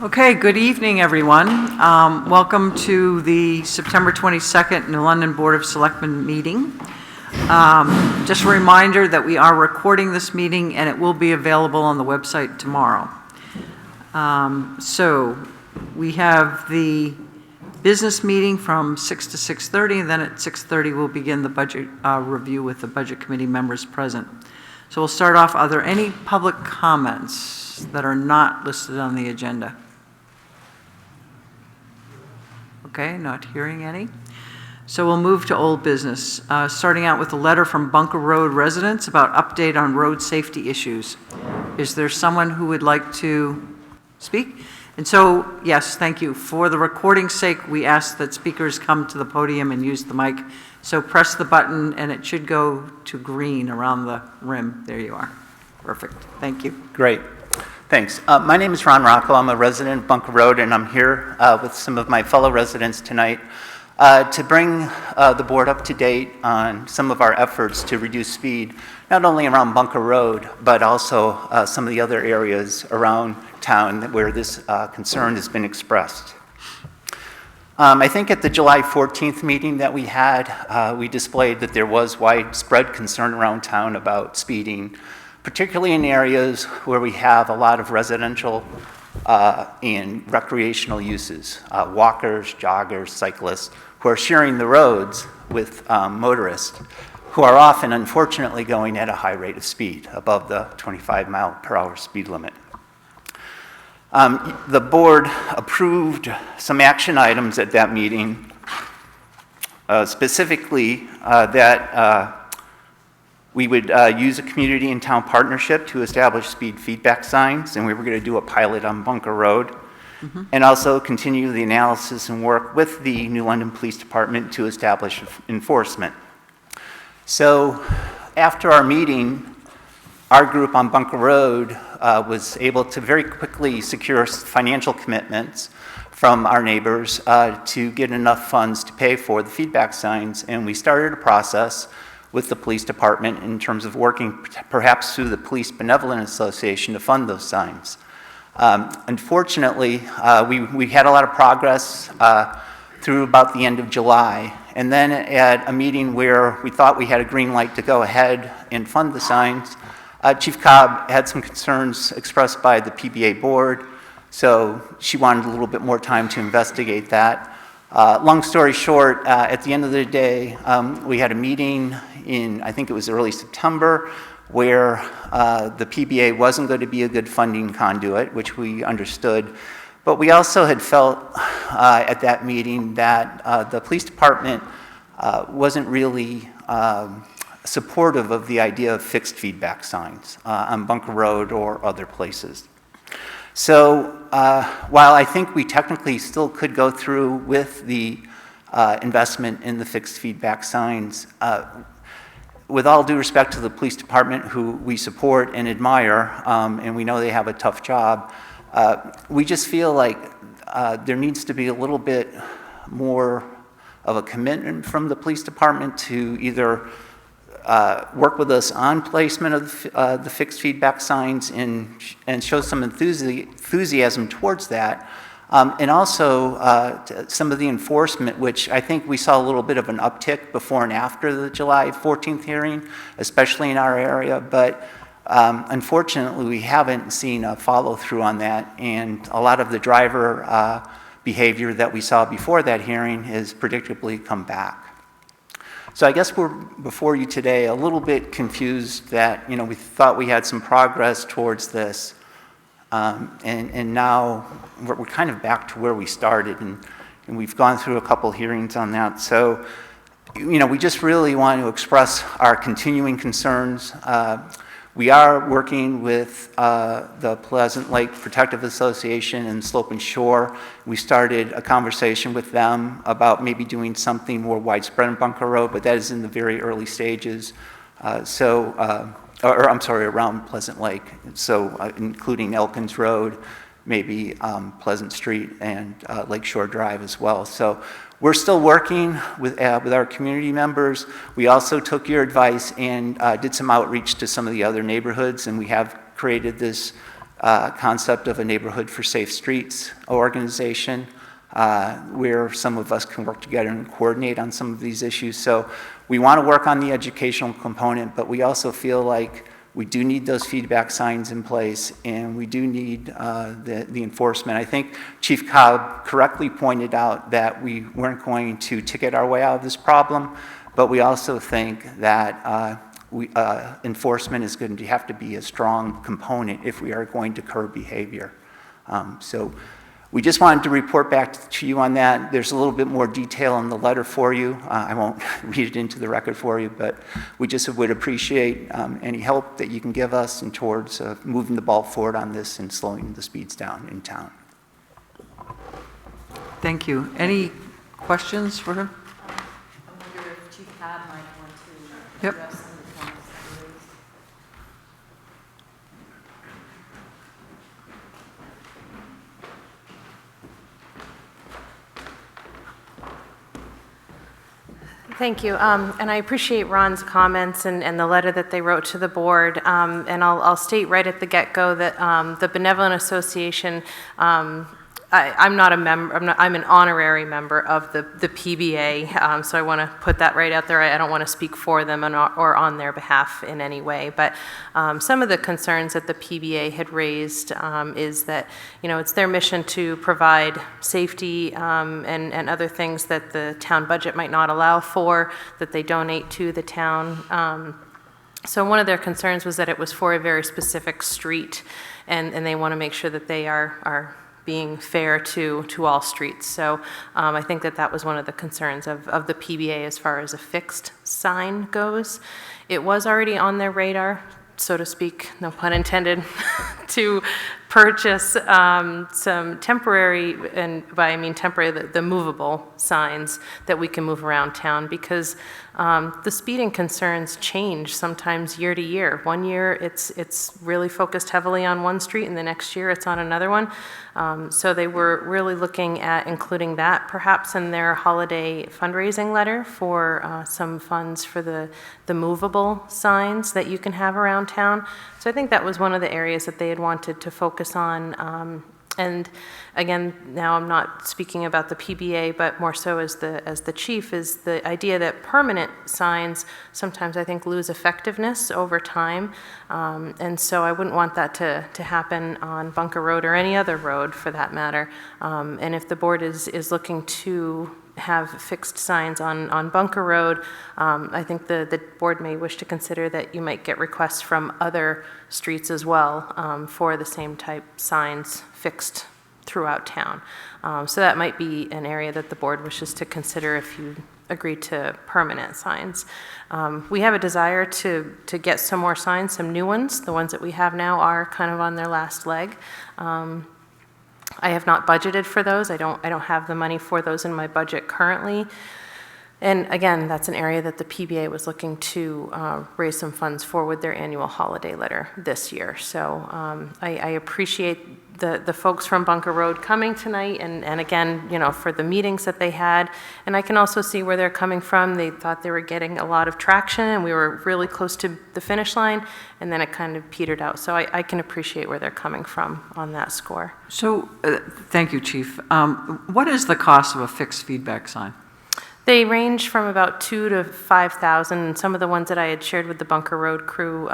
Okay, good evening, everyone. Welcome to the September 22nd New London Board of Selectmen meeting. Just a reminder that we are recording this meeting and it will be available on the website tomorrow. So we have the business meeting from 6 to 6:30, and then at 6:30 we'll begin the budget review with the budget committee members present. So we'll start off. Are there any public comments that are not listed on the agenda? Okay, not hearing any. So we'll move to old business, starting out with a letter from Bunker Road residents about update on road safety issues. Is there someone who would like to speak? And so, yes, thank you. For the recording's sake, we ask that speakers come to the podium and use the mic. So press the button and it should go to green around the rim. There you are. Perfect. Thank you. Great. Thanks. My name is Ron Rocco. I'm a resident of Bunker Road, and I'm here with some of my fellow residents tonight to bring the board up to date on some of our efforts to reduce speed, not only around Bunker Road, but also some of the other areas around town where this concern has been expressed. I think at the July 14th meeting that we had, we displayed that there was widespread concern around town about speeding, particularly in areas where we have a lot of residential and recreational uses, walkers, joggers, cyclists, who are sharing the roads with motorists who are often, unfortunately, going at a high rate of speed, above the 25-mile-per-hour speed limit. The board approved some action items at that meeting, specifically that we would use a community and town partnership to establish speed feedback signs, and we were going to do a pilot on Bunker Road, and also continue the analysis and work with the New London Police Department to establish enforcement. So after our meeting, our group on Bunker Road was able to very quickly secure financial commitments from our neighbors to get enough funds to pay for the feedback signs, and we started a process with the police department in terms of working perhaps through the Police Benevolent Association to fund those signs. Unfortunately, we had a lot of progress through about the end of July, and then at a meeting where we thought we had a green light to go ahead and fund the signs, Chief Cobb had some concerns expressed by the PBA board, so she wanted a little bit more time to investigate that. Long story short, at the end of the day, we had a meeting in, I think it was early September, where the PBA wasn't going to be a good funding conduit, which we understood. But we also had felt at that meeting that the police department wasn't really supportive of the idea of fixed feedback signs on Bunker Road or other places. So while I think we technically still could go through with the investment in the fixed feedback signs, with all due respect to the police department, who we support and admire, and we know they have a tough job, we just feel like there needs to be a little bit more of a commitment from the police department to either work with us on placement of the fixed feedback signs and show some enthusiasm towards that. And also some of the enforcement, which I think we saw a little bit of an uptick before and after the July 14th hearing, especially in our area. But unfortunately, we haven't seen a follow-through on that. And a lot of the driver behavior that we saw before that hearing has predictably come back. So I guess we're before you today a little bit confused that, we thought we had some progress towards this. And now we're kind of back to where we started, and we've gone through a couple hearings on that. So, we just really want to express our continuing concerns. We are working with the Pleasant Lake Protective Association and Slope and Shore. We started a conversation with them about maybe doing something more widespread in Bunker Road, but that is in the very early stages. Around Pleasant Lake. So including Elkins Road, maybe Pleasant Street and Lakeshore Drive as well. So we're still working with our community members. We also took your advice and did some outreach to some of the other neighborhoods, and we have created this concept of a neighborhood for safe streets organization, where some of us can work together and coordinate on some of these issues. So we want to work on the educational component, but we also feel like we do need those feedback signs in place, and we do need the enforcement. I think Chief Cobb correctly pointed out that we weren't going to ticket our way out of this problem, but we also think that enforcement is going to have to be a strong component if we are going to curb behavior. So we just wanted to report back to you on that. There's a little bit more detail in the letter for you. I won't read it into the record for you, but we just would appreciate any help that you can give us in towards moving the ball forward on this and slowing the speeds down in town. Thank you. Any questions for her? I wonder if Chief Cobb might want to Yep. address some of the points that were raised. Thank you, and I appreciate Ron's comments and the letter that they wrote to the board. And I'll state right at the get-go that the Benevolent Association, I'm not a member. I'm an honorary member of the PBA, so I want to put that right out there. I don't want to speak for them or on their behalf in any way. But some of the concerns that the PBA had raised is that it's their mission to provide safety and other things that the town budget might not allow for, that they donate to the town. So one of their concerns was that it was for a very specific street, and they want to make sure that they are being fair to all streets. So I think that was one of the concerns of the PBA as far as a fixed sign goes. It was already on their radar, so to speak, no pun intended, to purchase some temporary, and by I mean temporary, the movable signs that we can move around town, because the speeding concerns change sometimes year to year. One year it's really focused heavily on one street, and the next year it's on another one. So they were really looking at including that perhaps in their holiday fundraising letter for some funds for the movable signs that you can have around town. So I think that was one of the areas that they had wanted to focus on. And again, now I'm not speaking about the PBA, but more so as the chief, is the idea that permanent signs sometimes I think lose effectiveness over time. And so I wouldn't want that to happen on Bunker Road or any other road for that matter. And if the board is looking to have fixed signs on Bunker Road, I think the board may wish to consider that you might get requests from other streets as well for the same type signs fixed throughout town. So that might be an area that the board wishes to consider if you agree to permanent signs. We have a desire to get some more signs, some new ones. The ones that we have now are kind of on their last leg. I have not budgeted for those. I don't have the money for those in my budget currently. And again, that's an area that the PBA was looking to raise some funds for with their annual holiday letter this year. So I appreciate the folks from Bunker Road coming tonight, and again, for the meetings that they had. And I can also see where they're coming from. They thought they were getting a lot of traction, and we were really close to the finish line, and then it kind of petered out. So I can appreciate where they're coming from on that score. So, thank you, Chief. What is the cost of a fixed feedback sign? They range from about $2,000 to $5,000. Some of the ones that I had shared with the Bunker Road crew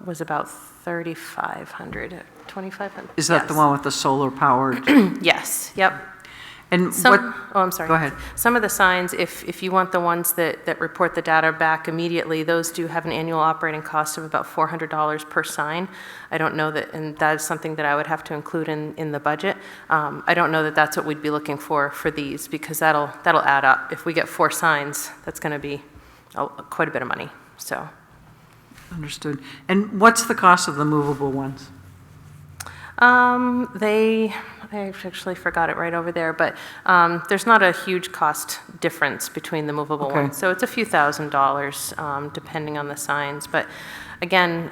was about $3,500, $2,500. Is that the one with the solar powered? Yes, yep. And I'm sorry. Go ahead. Some of the signs, if you want the ones that report the data back immediately, those do have an annual operating cost of about $400 per sign. I don't know that, and that is something that I would have to include in the budget. I don't know that that's what we'd be looking for these, because that'll add up. If we get 4 signs, that's going to be quite a bit of money. So. Understood. And what's the cost of the movable ones? I actually forgot it right over there, but there's not a huge cost difference between the movable ones. So it's a few $1,000s depending on the signs. But again,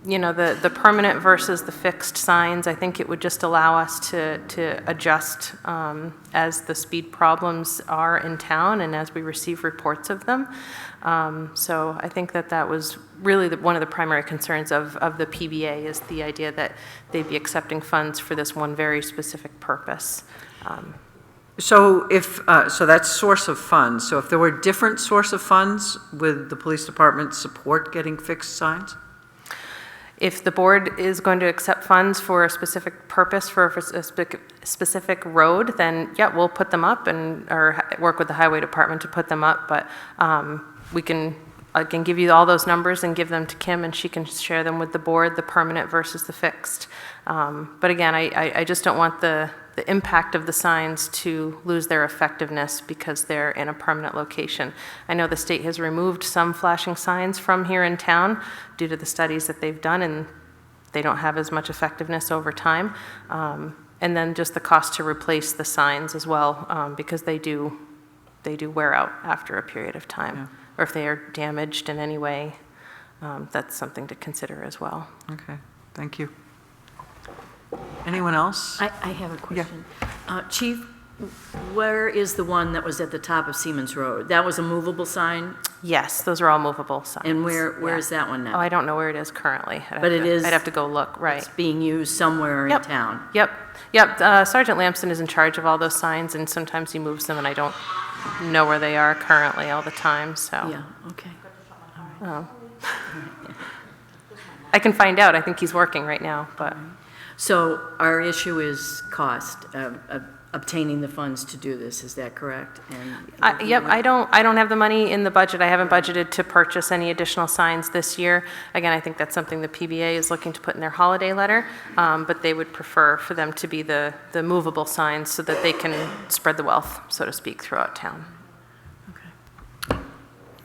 you know, the permanent versus the fixed signs, I think it would just allow us to adjust as the speed problems are in town and as we receive reports of them. So I think that was really one of the primary concerns of the PBA, is the idea that they'd be accepting funds for this one very specific purpose. So so that's source of funds. So if there were different source of funds, would the police department support getting fixed signs? If the board is going to accept funds for a specific purpose for a specific road, then yeah, we'll put them up or work with the highway department to put them up. But I can give you all those numbers and give them to Kim, and she can share them with the board, the permanent versus the fixed. But again, I just don't want the impact of the signs to lose their effectiveness because they're in a permanent location. I know the state has removed some flashing signs from here in town due to the studies that they've done, and they don't have as much effectiveness over time. And then just the cost to replace the signs as well, because they do wear out after a period of time. Yeah. Or if they are damaged in any way, that's something to consider as well. Okay, thank you. Anyone else? I have a question. Yeah. Chief, where is the one that was at the top of Seamans Road? That was a movable sign? Yes, those are all movable signs. And where is that one now? Oh, I don't know where it is currently. But it is? I'd have to go look, right. It's being used somewhere in town? Yep. Sergeant Lamson is in charge of all those signs, and sometimes he moves them, and I don't know where they are currently all the time, so. Yeah, okay. Oh. I can find out. I think he's working right now, but. So our issue is cost of obtaining the funds to do this. Is that correct? And Yep. I don't have the money in the budget. I haven't budgeted to purchase any additional signs this year. Again, I think that's something the PBA is looking to put in their holiday letter, but they would prefer for them to be the movable signs so that they can spread the wealth, so to speak, throughout town. Okay.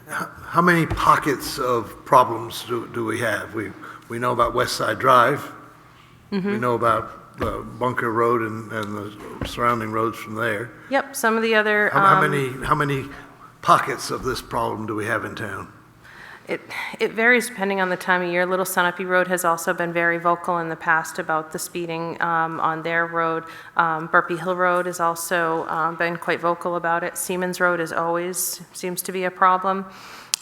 How many pockets of problems do we have? We know about West Side Drive. Mm-hmm. We know about the Bunker Road and the surrounding roads from there. Yep, some of the other. How many pockets of this problem do we have in town? It varies depending on the time of year. Little Sunapee Road has also been very vocal in the past about the speeding on their road. Burpee Hill Road has also been quite vocal about it. Seamans Road is always seems to be a problem.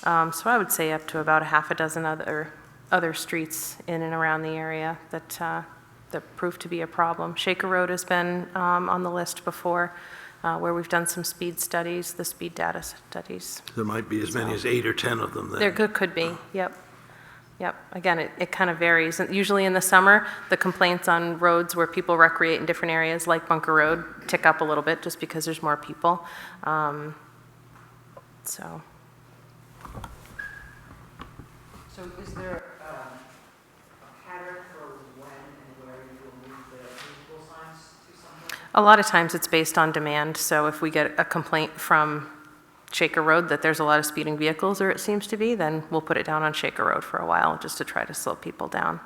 So I would say up to about a half a dozen other streets in and around the area that prove to be a problem. Shaker Road has been on the list before, where we've done some speed studies, the speed data studies. There might be as many as 8 or 10 of them there. There could be, yep. Again, it kind of varies. Usually in the summer, the complaints on roads where people recreate in different areas, like Bunker Road, tick up a little bit just because there's more people. So is there a pattern for when and where you will move the movable signs to somewhere? a lot of times it's based on demand. So if we get a complaint from Shaker Road that there's a lot of speeding vehicles, or it seems to be, then we'll put it down on Shaker Road for a while just to try to slow people down.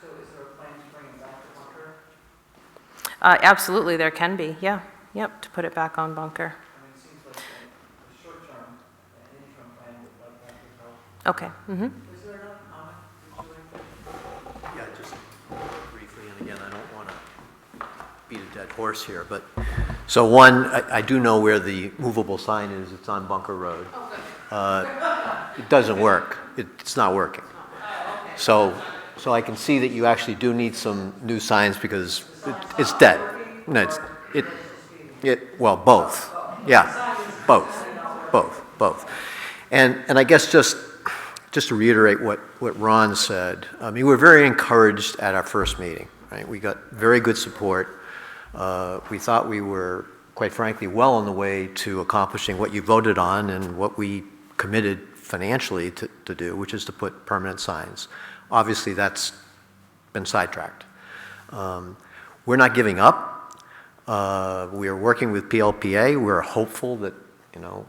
So is there a plan to bring it back to Bunker? Absolutely, there can be, yeah. Yep, to put it back on Bunker. I mean, it seems like the short term, an interim plan would like that to help. Okay. Mm-hmm. Is there another comment? Would you like to? Yeah, just briefly, and again, I don't want to beat a dead horse here, but, so one, I do know where the movable sign is. It's on Bunker Road. Oh, good. It doesn't work. It's not working. Oh, okay. So I can see that you actually do need some new signs because it's dead. No, well, both. Yeah, both. And I guess just to reiterate what Ron said, I mean, we're very encouraged at our first meeting, right? We got very good support. We thought we were, quite frankly, well on the way to accomplishing what you voted on and what we committed financially to do, which is to put permanent signs. Obviously, that's been sidetracked. We're not giving up. We are working with PLPA. We're hopeful that, and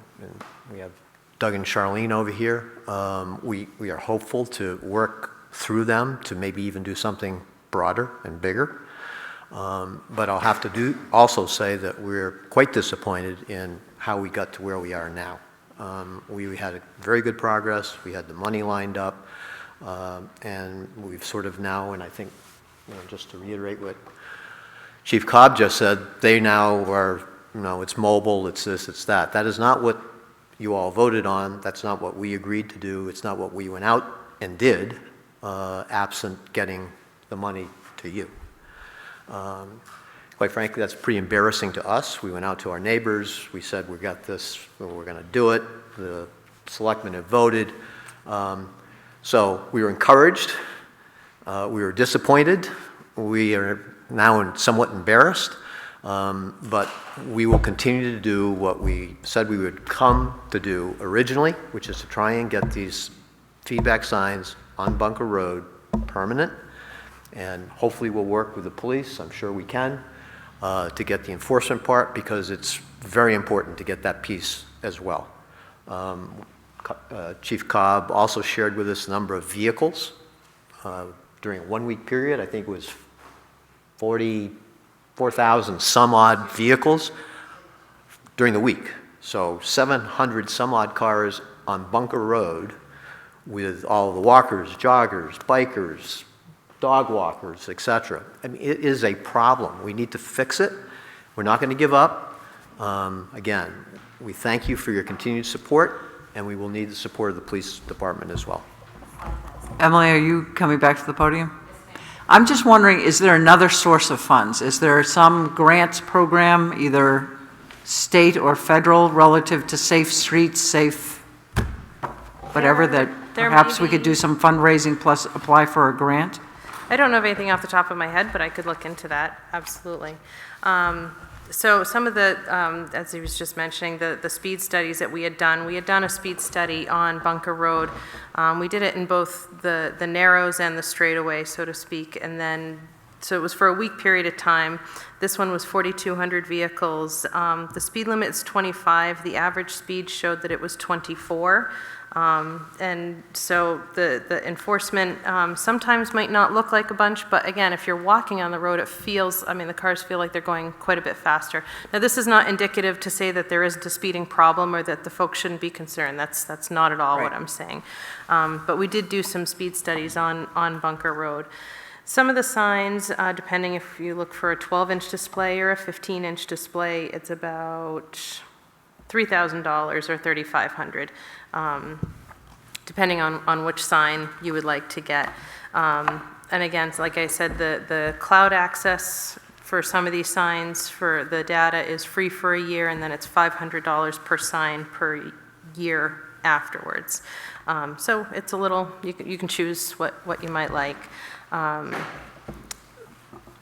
we have Doug and Charlene over here. We are hopeful to work through them to maybe even do something broader and bigger. But I'll have to also say that we're quite disappointed in how we got to where we are now. We had a very good progress. We had the money lined up. And we've sort of now, and I think, just to reiterate what Chief Cobb just said, they now are, it's mobile, it's this, it's that. That is not what you all voted on. That's not what we agreed to do. It's not what we went out and did, absent getting the money to you. Quite frankly, that's pretty embarrassing to us. We went out to our neighbors. We said, we got this, we're going to do it. The selectmen have voted. So we were encouraged. We were disappointed. We are now somewhat embarrassed. But we will continue to do what we said we would come to do originally, which is to try and get these feedback signs on Bunker Road permanent. And hopefully we'll work with the police, I'm sure we can, to get the enforcement part, because it's very important to get that piece as well. Chief Cobb also shared with us a number of vehicles during a 1-week period. I think it was 44,000 some odd vehicles during the week. So 700 some odd cars on Bunker Road with all the walkers, joggers, bikers, dog walkers, etc. I mean, it is a problem. We need to fix it. We're not going to give up. Again, we thank you for your continued support, and we will need the support of the police department as well. Emily, are you coming back to the podium? I'm just wondering, is there another source of funds? Is there some grants program, either state or federal, relative to safe streets, safe whatever, that There perhaps may we could be. do some fundraising plus apply for a grant? I don't know of anything off the top of my head, but I could look into that, absolutely. So some of the, as he was just mentioning, the speed studies that we had done a speed study on Bunker Road. We did it in both the narrows and the straightaway, so to speak, and then, so it was for a week period of time. This one was 4,200 vehicles. The speed limit is 25. The average speed showed that it was 24. And so the enforcement sometimes might not look like a bunch, but again, if you're walking on the road, it feels, I mean, the cars feel like they're going quite a bit faster. Now, this is not indicative to say that there isn't a speeding problem or that the folks shouldn't be concerned. That's not at all what I'm saying. But we did do some speed studies on Bunker Road. Some of the signs, depending if you look for a 12-inch display or a 15-inch display, it's about $3,000 or $3,500, depending on which sign you would like to get. And again, so like I said, the cloud access for some of these signs for the data is free for a year, and then it's $500 per sign per year afterwards. So it's a little, you can choose what you might like.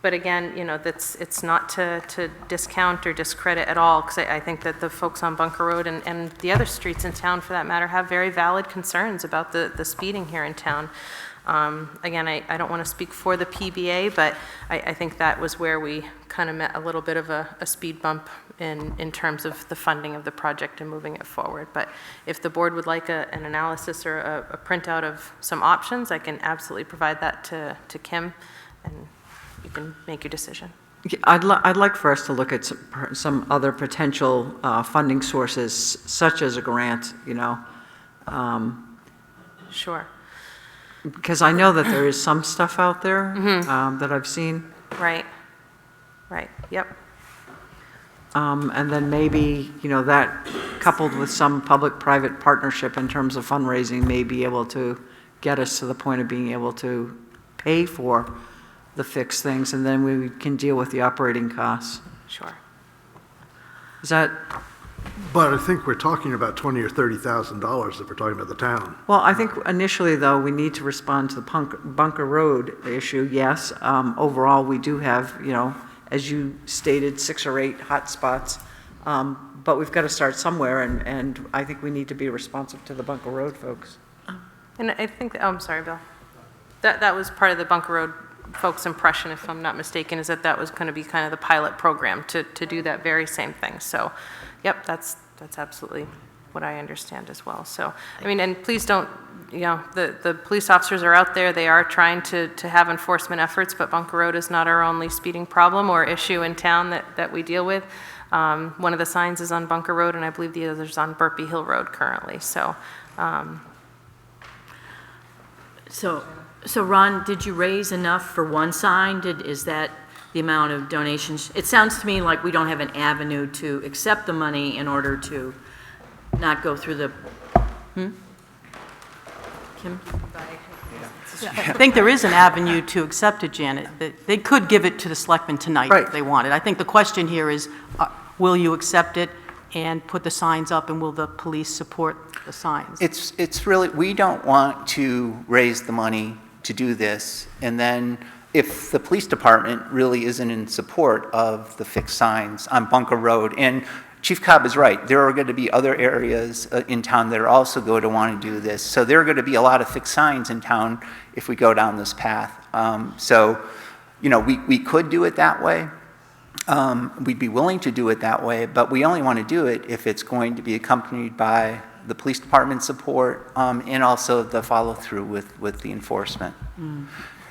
But again, you know, it's not to discount or discredit at all, because I think that the folks on Bunker Road and the other streets in town, for that matter, have very valid concerns about the speeding here in town. Again, I don't want to speak for the PBA, but I think that was where we kind of met a little bit of a speed bump in terms of the funding of the project and moving it forward. But if the board would like an analysis or a printout of some options, I can absolutely provide that to Kim, and you can make your decision. I'd like for us to look at some other potential funding sources, such as a grant, you know. Sure. Because I know that there is some stuff out there that I've seen. Right. Yep. And then maybe, you know, that coupled with some public-private partnership in terms of fundraising may be able to get us to the point of being able to pay for the fixed things, and then we can deal with the operating costs. Sure. Is that, But I think we're talking about $20,000 or $30,000 if we're talking about the town. well, I think initially, though, we need to respond to the Bunker Road issue, yes. Overall, we do have, you know, as you stated, 6 or 8 hot spots. But we've got to start somewhere, and I think we need to be responsive to the Bunker Road folks. And I think, oh, I'm sorry, Bill. That was part of the Bunker Road folks' impression, if I'm not mistaken, is that was going to be kind of the pilot program to do that very same thing. So, yep, that's absolutely what I understand as well. So, I mean, and please don't, you know, the police officers are out there. They are trying to have enforcement efforts, but Bunker Road is not our only speeding problem or issue in town that we deal with. One of the signs is on Bunker Road, and I believe the other's on Burpee Hill Road currently. So, So Ron, did you raise enough for one sign? Is that the amount of donations? It sounds to me like we don't have an avenue to accept the money in order to not go through the, Kim? I think there is an avenue to accept it, Janet. They could give it to the selectmen tonight Right. if they wanted. I think the question here is, will you accept it and put the signs up, and will the police support the signs? It's really, we don't want to raise the money to do this, and then if the police department really isn't in support of the fixed signs on Bunker Road, and Chief Cobb is right, there are going to be other areas in town that are also going to want to do this. So there are going to be a lot of fixed signs in town if we go down this path. So, you know, we could do it that way. We'd be willing to do it that way, but we only want to do it if it's going to be accompanied by the police department support and also the follow-through with the enforcement.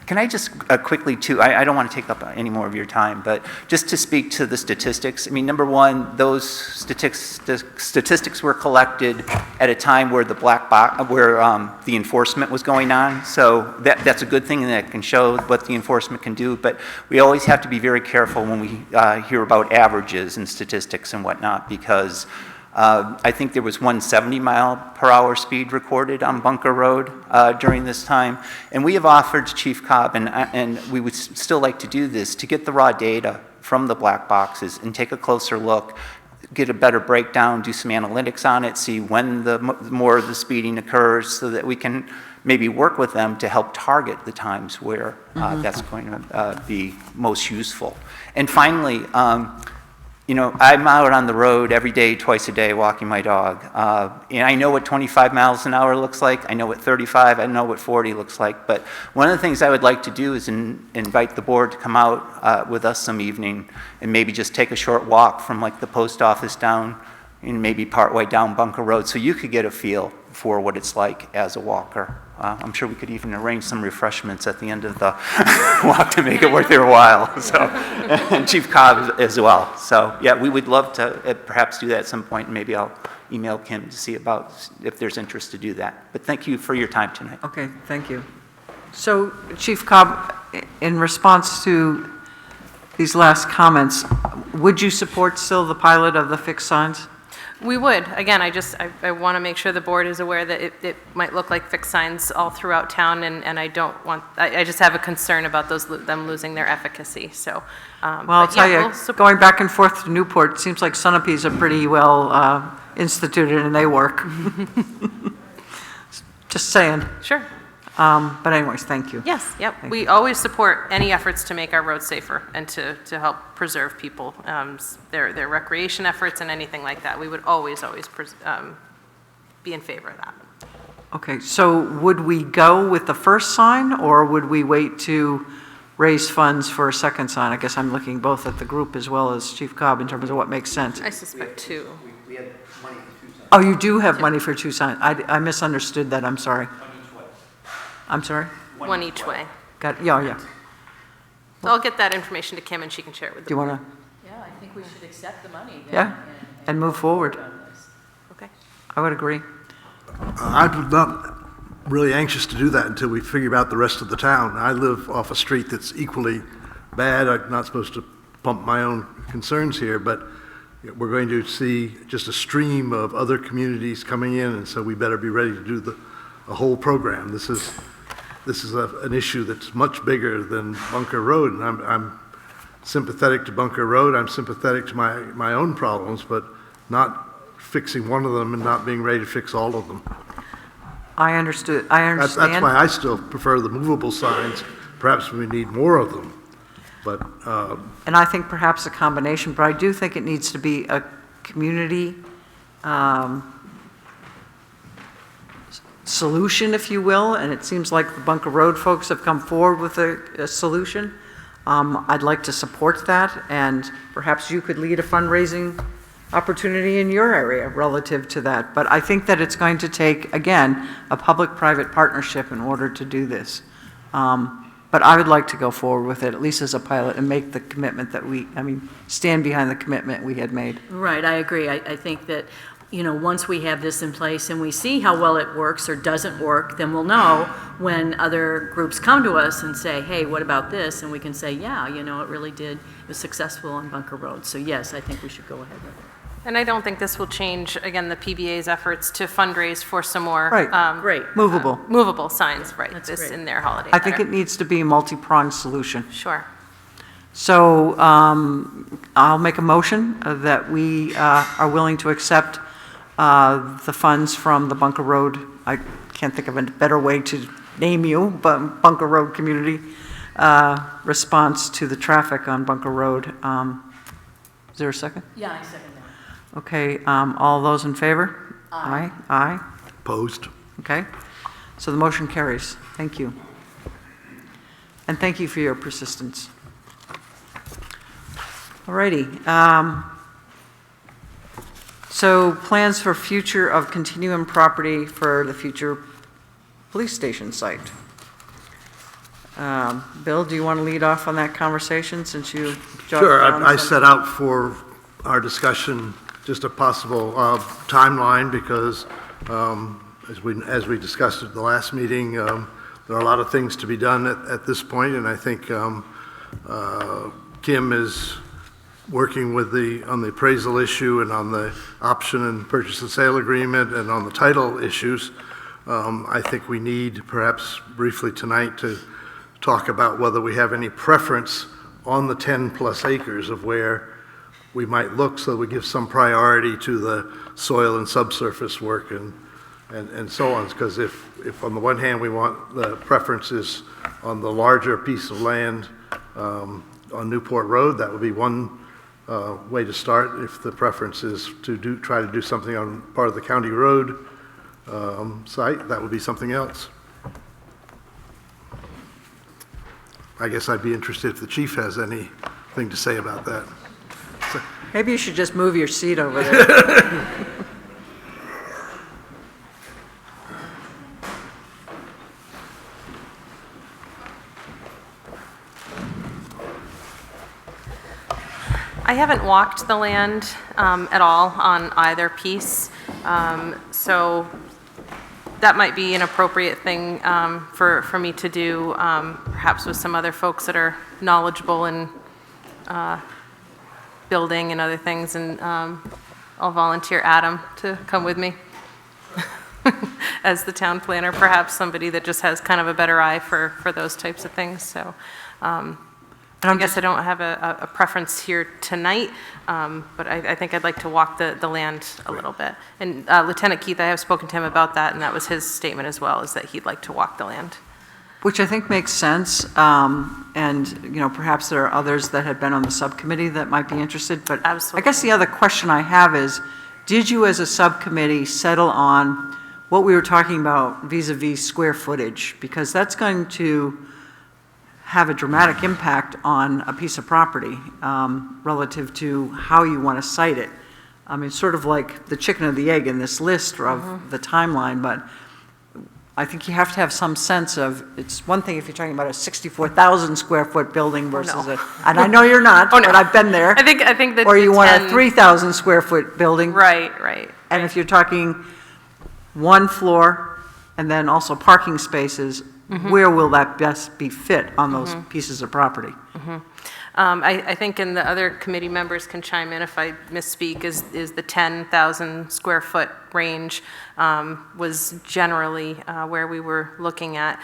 Can I just quickly, too, I don't want to take up any more of your time, but just to speak to the statistics. I mean, number one, those statistics were collected at a time where the black box, where the enforcement was going on. So that's a good thing, and that can show what the enforcement can do. But we always have to be very careful when we hear about averages and statistics and whatnot, because I think there was 170-mile-per-hour speed recorded on Bunker Road during this time. And we have offered to Chief Cobb, and we would still like to do this, to get the raw data from the black boxes and take a closer look, get a better breakdown, do some analytics on it, see when more of the speeding occurs, so that we can maybe work with them to help target the times where that's going to be most useful. And finally, you know, I'm out on the road every day, twice a day, walking my dog. And I know what 25 miles an hour looks like. I know what 35, I know what 40 looks like. But one of the things I would like to do is invite the board to come out with us some evening and maybe just take a short walk from like the post office down and maybe partway down Bunker Road, so you could get a feel for what it's like as a walker. I'm sure we could even arrange some refreshments at the end of the walk to make it worth your while. So, and Chief Cobb as well. So, yeah, we would love to perhaps do that at some point, and maybe I'll email Kim to see about if there's interest to do that. But thank you for your time tonight. Okay, thank you. So, Chief Cobb, in response to these last comments, would you support still the pilot of the fixed signs? We would. Again, I want to make sure the board is aware that it might look like fixed signs all throughout town, and I don't want, I just have a concern about them losing their efficacy, so. Well, I'll tell you, going back and forth to Newport, it seems like Sunapees are pretty well instituted and they work. Just saying. Sure. But anyways, thank you. Yes, yep. Thank We always support any efforts to make our roads safer and to help preserve people, their recreation efforts and anything like that. We would always be in favor of that. Okay, so would we go with the first sign, or would we wait to raise funds for a second sign? I guess I'm looking both at the group as well as Chief Cobb in terms of what makes sense. I suspect two. We have money for 2 signs. Oh, you do have money for 2 signs. I misunderstood that, I'm sorry. I'm sorry? One each way. Got it, yeah. So I'll get that information to Kim and she can share it with Do the you board. want to, Yeah, I think we should accept the money then. Yeah, and move forward? on this. Okay. I would agree. I'm not really anxious to do that until we figure out the rest of the town. I live off a street that's equally bad. I'm not supposed to pump my own concerns here, but we're going to see just a stream of other communities coming in, and so we better be ready to do a whole program. This is an issue that's much bigger than Bunker Road, and I'm sympathetic to Bunker Road. I'm sympathetic to my own problems, but not fixing one of them and not being ready to fix all of them. I understood, I understand. That's why I still prefer the movable signs. Perhaps we need more of them, but And I think perhaps a combination, but I do think it needs to be a community solution, if you will, and it seems like the Bunker Road folks have come forward with a solution. I'd like to support that, and perhaps you could lead a fundraising opportunity in your area relative to that. But I think that it's going to take, again, a public-private partnership in order to do this. But I would like to go forward with it, at least as a pilot, and make the commitment that stand behind the commitment we had made. Right, I agree. I think that you know, once we have this in place and we see how well it works or doesn't work, then we'll know when other groups come to us and say, hey, what about this? And we can say, yeah, you know, it really did, it was successful on Bunker Road. So yes, I think we should go ahead with it. And I don't think this will change, again, the PBA's efforts to fundraise for some more. Right. Great. Movable. Movable signs, right, That's this great. in their holiday I think letter. it needs to be a multi-pronged solution. Sure. So I'll make a motion that we are willing to accept the funds from the Bunker Road, I can't think of a better way to name you, but Bunker Road Community response to the traffic on Bunker Road. Is there a second? Yeah, I second that. Okay, all those in favor? Aye. Aye. Opposed? Okay, so the motion carries. Thank you. And thank you for your persistence. All righty. So plans for future of continuum property for the future police station site. Bill, do you want to lead off on that conversation since you jotted Sure, down I some- set out for our discussion just a possible timeline because as we discussed at the last meeting, there are a lot of things to be done at this point, and I think Kim is working with on the appraisal issue and on the option and purchase and sale agreement and on the title issues. I think we need perhaps briefly tonight to talk about whether we have any preference on the 10-plus acres of where we might look so that we give some priority to the soil and subsurface work and so on. Because if on the one hand we want the preferences on the larger piece of land on Newport Road, that would be one way to start. If the preference is to try to do something on part of the county road site, that would be something else. I guess I'd be interested if the chief has anything to say about that. Maybe you should just move your seat over there. I haven't walked the land at all on either piece, so that might be an appropriate thing for me to do, perhaps with some other folks that are knowledgeable in building and other things, and I'll volunteer Adam to come with me as the town planner, perhaps somebody that just has kind of a better eye for those types of things, so. I guess I don't have a preference here tonight, but I think I'd like to walk the land a little bit. And Lieutenant Keith, I have spoken to him about that, and that was his statement as well, is that he'd like to walk the land. Which I think makes sense, and, you know, perhaps there are others that had been on the subcommittee that might be interested, but Absolutely. I guess the other question I have is, did you as a subcommittee settle on what we were talking about vis-a-vis square footage? Because that's going to have a dramatic impact on a piece of property relative to how you want to site it. I mean, sort of like the chicken or the egg in this list of the timeline, but I think you have to have some sense of, it's one thing if you're talking about a 64,000 square foot building versus no. and I know you're not, Oh, no. but I've been there. I think that Or you the want 10 a 3,000 square foot building. Right. And if you're talking one floor and then also parking spaces, where will that best be fit on those pieces of property? I think, and the other committee members can chime in if I misspeak, is the 10,000 square foot range was generally where we were looking at.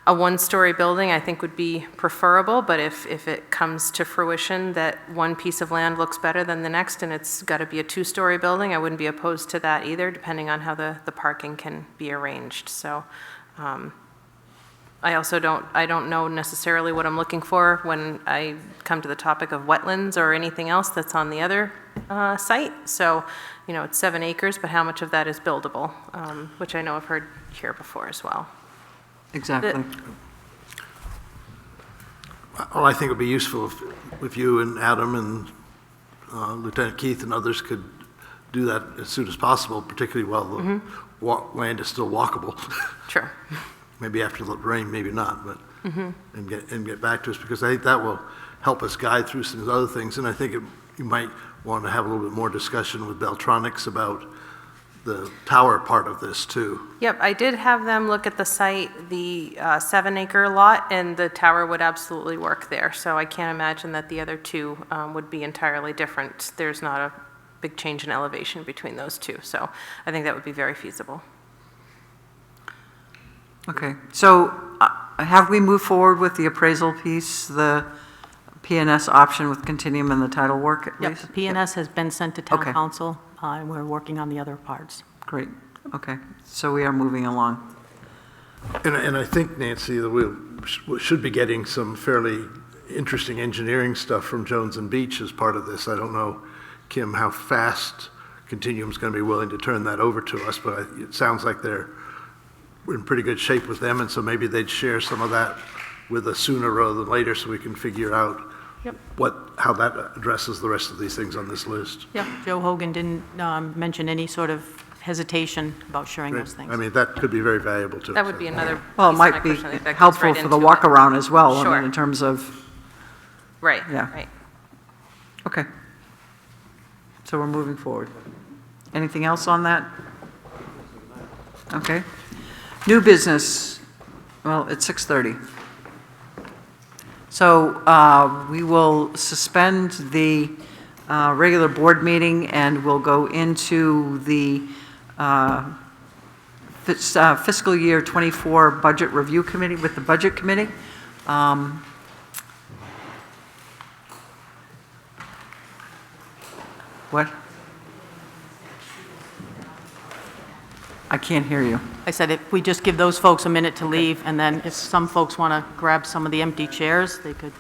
A one-story building, I think, would be preferable, but if it comes to fruition that one piece of land looks better than the next and it's got to be a two-story building, I wouldn't be opposed to that either, depending on how the parking can be arranged. So I also don't know necessarily what I'm looking for when I come to the topic of wetlands or anything else that's on the other site. So, you know, it's 7 acres, but how much of that is buildable, which I know I've heard here before as well. Exactly. Well, I think it would be useful if you and Adam and Lieutenant Keith and others could do that as soon as possible, particularly while the land is still walkable. Sure. Maybe after the rain, maybe not, but and get back to us, because I think that will help us guide through some other things. And I think you might want to have a little bit more discussion with Beltronics about the tower part of this too. Yep, I did have them look at the site, the 7-acre lot, and the tower would absolutely work there. So I can't imagine that the other two would be entirely different. There's not a big change in elevation between those two. So I think that would be very feasible. Okay, so have we moved forward with the appraisal piece, the PNS option with Continuum and the title work at Yep, least? the PNS has been sent to town Okay. council, and we're working on the other parts. Great, okay, so we are moving along. And I think, Nancy, that we should be getting some fairly interesting engineering stuff from Jones and Beach as part of this. I don't know, Kim, how fast Continuum's going to be willing to turn that over to us, but it sounds like we're in pretty good shape with them, and so maybe they'd share some of that with us sooner rather than later so we can figure out Yep. how that addresses the rest of these things on this list. Yeah, Joe Hogan didn't mention any sort of hesitation about sharing those things. I mean, that could be very valuable too. That would be another Well, it piece of might my be question. I think that goes helpful right for the into walk it. around as well, I Sure. mean, in terms of, Right, Yeah. right. okay. So we're moving forward. Anything else on that? Okay. New business, well, it's 6:30. So we will suspend the regular board meeting and we'll go into the fiscal year '24 budget review committee with the budget committee. What? I can't hear you. I said if we just give those folks a minute to leave, and then if some folks want to grab some of the empty chairs, they could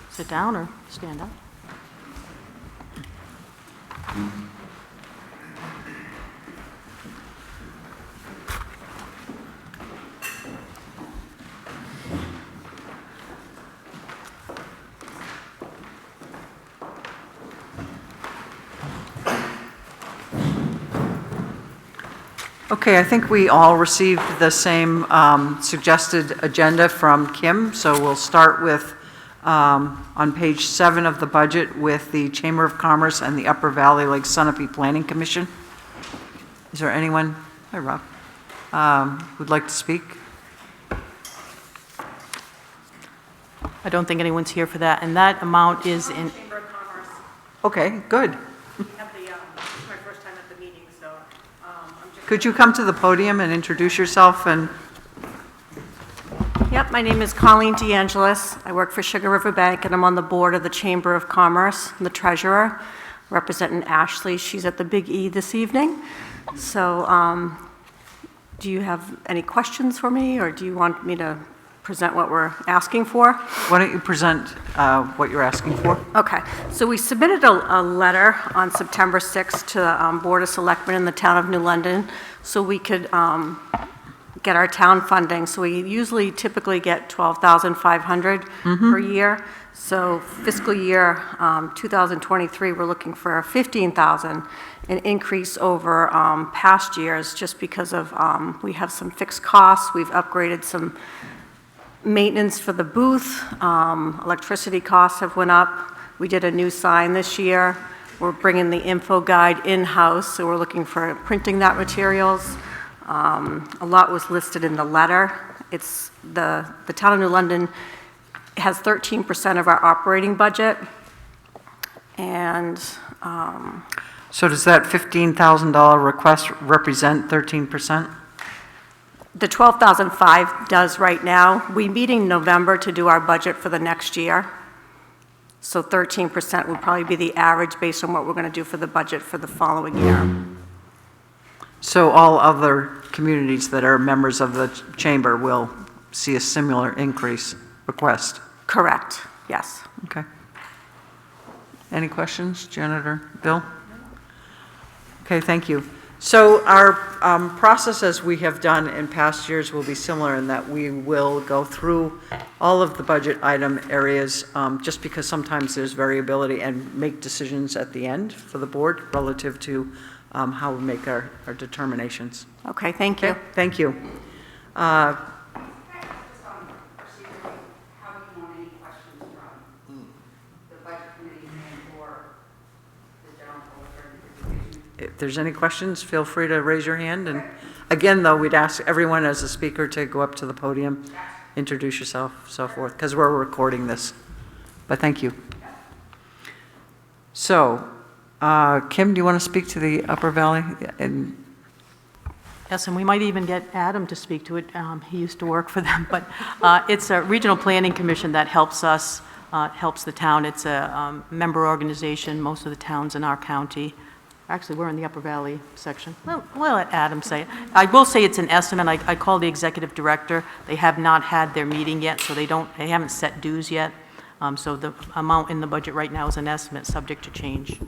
sit down or stand up. Okay, I think we all received the same suggested agenda from Kim, so we'll start with, on page 7 of the budget, with the Chamber of Commerce and the Upper Valley Lake Sunapee Planning Commission. Is there anyone, hi Rob, who'd like to speak? I don't think anyone's here for that, and that amount is in, Chamber of Commerce. Okay, good. This is my first time at the meeting, so I'm just... Could you come to the podium and introduce yourself and, Yep, my name is Colleen DeAngelis. I work for Sugar River Bank, and I'm on the board of the Chamber of Commerce. I'm the treasurer, representing Ashley. She's at the Big E this evening. So do you have any questions for me, or do you want me to present what we're asking for? why don't you present what you're asking for? Okay, so we submitted a letter on September 6th to the Board of Selectmen in the town of New London so we could get our town funding. So we usually typically get $12,500 per year. So fiscal year 2023, we're looking for $15,000, an increase over past years just because of, we have some fixed costs. We've upgraded some maintenance for the booth, electricity costs have went up. We did a new sign this year. We're bringing the info guide in-house, so we're looking for printing that materials. A lot was listed in the letter. It's the town of New London has 13% of our operating budget, and So does that $15,000 request represent 13%? the 12,005 does right now. We meet in November to do our budget for the next year. So 13% would probably be the average based on what we're going to do for the budget for the following year. So all other communities that are members of the chamber will see a similar increase request? Correct, yes. Okay. Any questions, Janitor Bill? Okay, thank you. So our process, as we have done in past years, will be similar in that we will go through all of the budget item areas, just because sometimes there's variability, and make decisions at the end for the board relative to how we make our determinations. Okay, thank you. Okay, thank you. Just on procedurally, how do you want any questions from the budget committee and or If there's any questions, feel free to raise your hand. And again, though, we'd ask everyone as a speaker to go up to the podium, introduce yourself, so forth, because we're recording this. But thank you. So, Kim, do you want to speak to the Upper Valley? And Yes, and we might even get Adam to speak to it. He used to work for them, but it's a regional planning commission that helps us, helps the town. It's a member organization, most of the towns in our county. Actually, we're in the Upper Valley section. Well, we'll let Adam say it. I will say it's an estimate. I called the executive director. They have not had their meeting yet, so they haven't set dues yet. So the amount in the budget right now is an estimate, subject to change.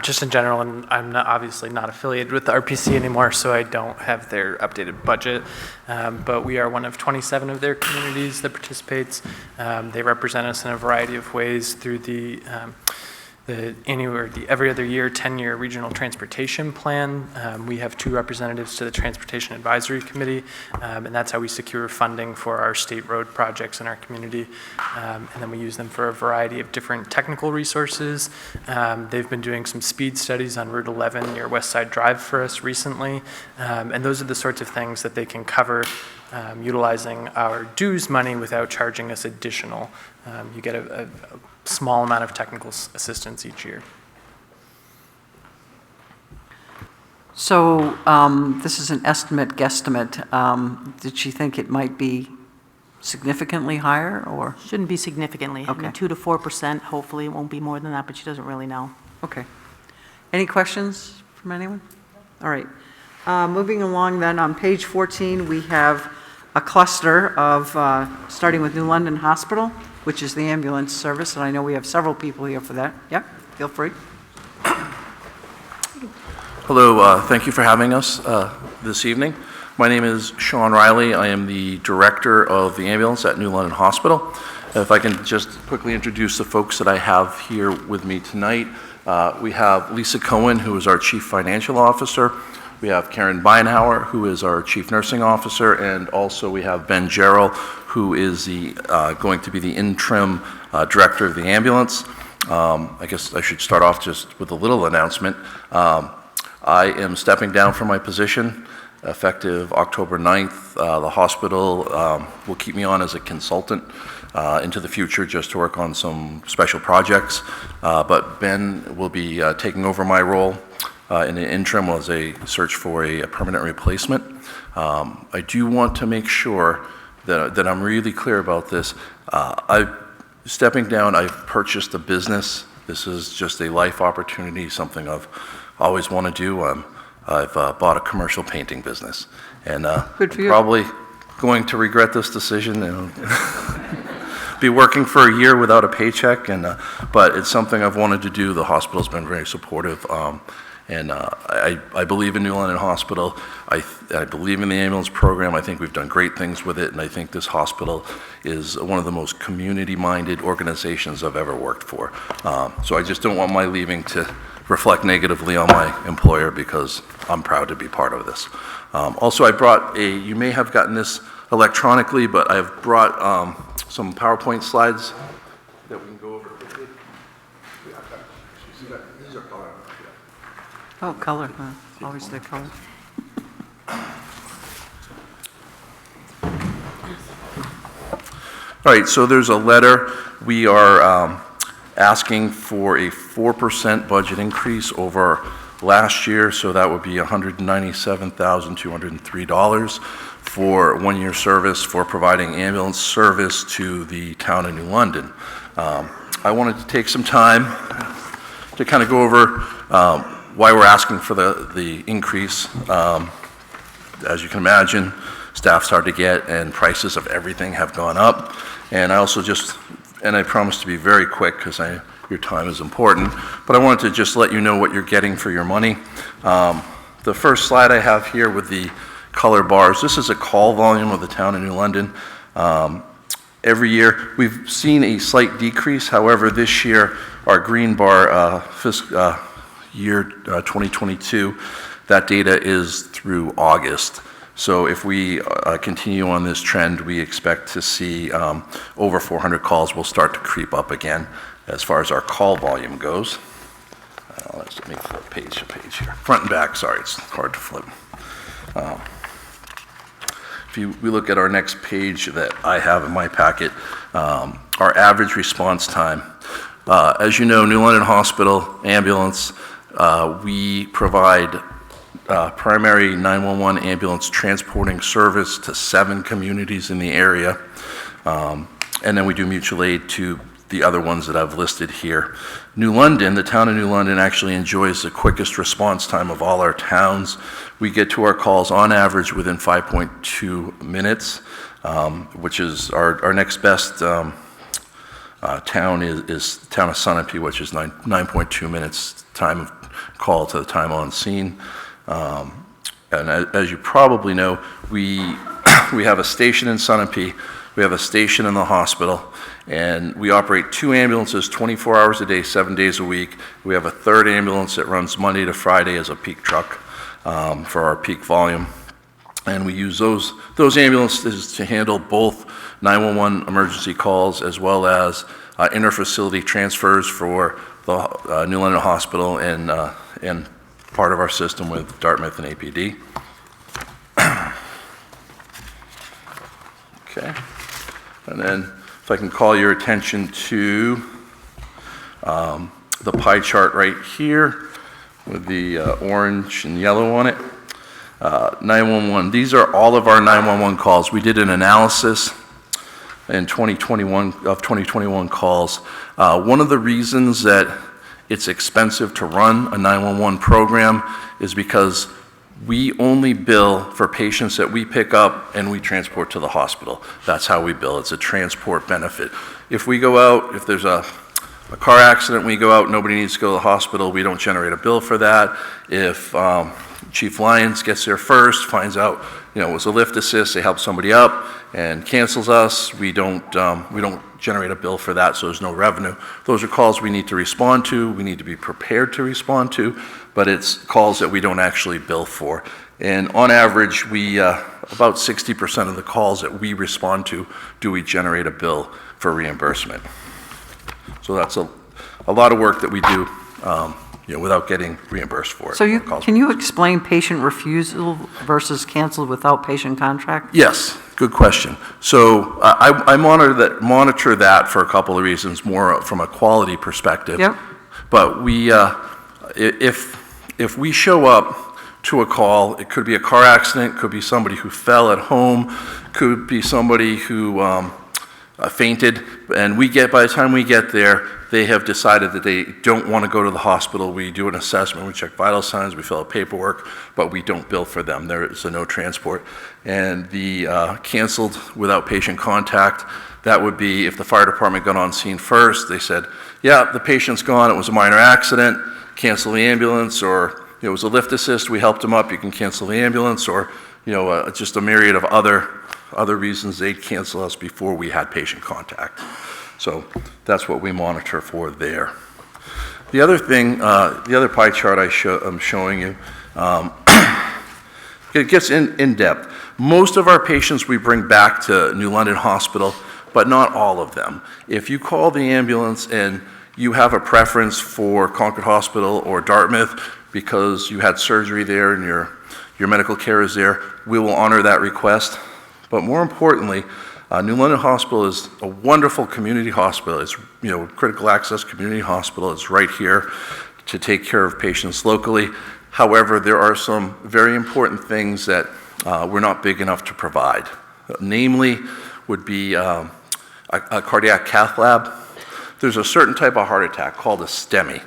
Just in general, and I'm obviously not affiliated with the RPC anymore, so I don't have their updated budget. But we are one of 27 of their communities that participates. They represent us in a variety of ways through the annual or the every other year 10-year regional transportation plan. We have 2 representatives to the Transportation Advisory Committee, and that's how we secure funding for our state road projects in our community. And then we use them for a variety of different technical resources. They've been doing some speed studies on Route 11 near West Side Drive for us recently, and those are the sorts of things that they can cover utilizing our dues money without charging us additional. You get a small amount of technical assistance each year. so this is an estimate, guesstimate. Did she think it might be significantly higher, or? Shouldn't be significantly. I mean, Okay. 2 to 4%. Hopefully, it won't be more than that, but she doesn't really know. Okay. Any questions from anyone? All right. Moving along then, on page 14, we have a cluster of, starting with New London Hospital, which is the ambulance service, and I know we have several people here for that. Yep, feel free. Hello, thank you for having us this evening. My name is Sean Riley. I am the director of the ambulance at New London Hospital. If I can just quickly introduce the folks that I have here with me tonight. We have Lisa Cohen, who is our chief financial officer. We have Karen Beinhauer, who is our chief nursing officer, and also we have Ben Jarrell, who is going to be the interim director of the ambulance. I guess I should start off just with a little announcement. I am stepping down from my position effective October 9th. The hospital will keep me on as a consultant into the future just to work on some special projects. But Ben will be taking over my role in the interim as a search for a permanent replacement. I do want to make sure that I'm really clear about this. Stepping down, I've purchased a business. This is just a life opportunity, something I've always wanted to do. I've bought a commercial painting business, and Good for you. probably going to regret this decision and be working for a year without a paycheck. But it's something I've wanted to do. The hospital's been very supportive. And I believe in New London Hospital. I believe in the ambulance program. I think we've done great things with it, and I think this hospital is one of the most community-minded organizations I've ever worked for. So I just don't want my leaving to reflect negatively on my employer, because I'm proud to be part of this. Also, I brought you may have gotten this electronically, but I've brought some PowerPoint slides that we can go over quickly. These are color. Oh, color, huh? Always the color. All right, so there's a letter. We are asking for a 4% budget increase over last year, so that would be $197,203 for one-year service for providing ambulance service to the town of New London. I wanted to take some time to kind of go over why we're asking for the increase. As you can imagine, staff's hard to get, and prices of everything have gone up. And I also I promise to be very quick, because your time is important, but I wanted to just let you know what you're getting for your money. The first slide I have here with the color bars, this is a call volume of the town of New London. Every year, we've seen a slight decrease. However, this year, our green bar, year 2022, that data is through August. So if we continue on this trend, we expect to see over 400 calls will start to creep up again as far as our call volume goes. Let me flip page to page here. Front and back, sorry, it's hard to flip. If we look at our next page that I have in my packet, our average response time. As you know, New London Hospital ambulance, we provide primary 911 ambulance transporting service to 7 communities in the area. And then we do mutual aid to the other ones that I've listed here. New London, the town of New London actually enjoys the quickest response time of all our towns. We get to our calls on average within 5.2 minutes, which is our next best town is the town of Sunapee, which is 9.2 minutes time of call to the time on scene. And as you probably know, we have a station in Sunapee, we have a station in the hospital, and we operate 2 ambulances 24 hours a day, 7 days a week. We have a 3rd ambulance that runs Monday to Friday as a peak truck for our peak volume. And we use those ambulances to handle both 911 emergency calls as well as inter-facility transfers for the New London Hospital and part of our system with Dartmouth and APD. Okay. And then if I can call your attention to the pie chart right here with the orange and yellow on it. 911, these are all of our 911 calls. We did an analysis in 2021 calls. One of the reasons that it's expensive to run a 911 program is because we only bill for patients that we pick up and we transport to the hospital. That's how we bill. It's a transport benefit. If we go out, if there's a car accident, we go out, nobody needs to go to the hospital, we don't generate a bill for that. If Chief Lyons gets there first, finds out, it was a lift assist, they help somebody up and cancels us, we don't generate a bill for that, so there's no revenue. Those are calls we need to respond to, we need to be prepared to respond to, but it's calls that we don't actually bill for. And on average, we about 60% of the calls that we respond to, do we generate a bill for reimbursement. So that's a lot of work that we do without getting reimbursed for it. So can you explain patient refusal versus canceled without patient contract? Yes, good question. So I monitor that for a couple of reasons, more from a quality perspective. Yep. But we, if we show up to a call, it could be a car accident, could be somebody who fell at home, could be somebody who fainted, and by the time we get there, they have decided that they don't want to go to the hospital. We do an assessment, we check vital signs, we fill out paperwork, but we don't bill for them. There is a no transport. And the canceled without patient contact, that would be if the fire department got on scene first, they said, yeah, the patient's gone, it was a minor accident, cancel the ambulance, or it was a lift assist, we helped him up, you can cancel the ambulance, or just a myriad of other reasons they'd cancel us before we had patient contact. So that's what we monitor for there. The other thing, the other pie chart I'm showing you, it gets in depth. Most of our patients we bring back to New London Hospital, but not all of them. If you call the ambulance and you have a preference for Concord Hospital or Dartmouth because you had surgery there and your medical care is there, we will honor that request. But more importantly, New London Hospital is a wonderful community hospital. It's critical access community hospital. It's right here to take care of patients locally. However, there are some very important things that we're not big enough to provide. Namely, would be a cardiac cath lab. There's a certain type of heart attack called a STEMI,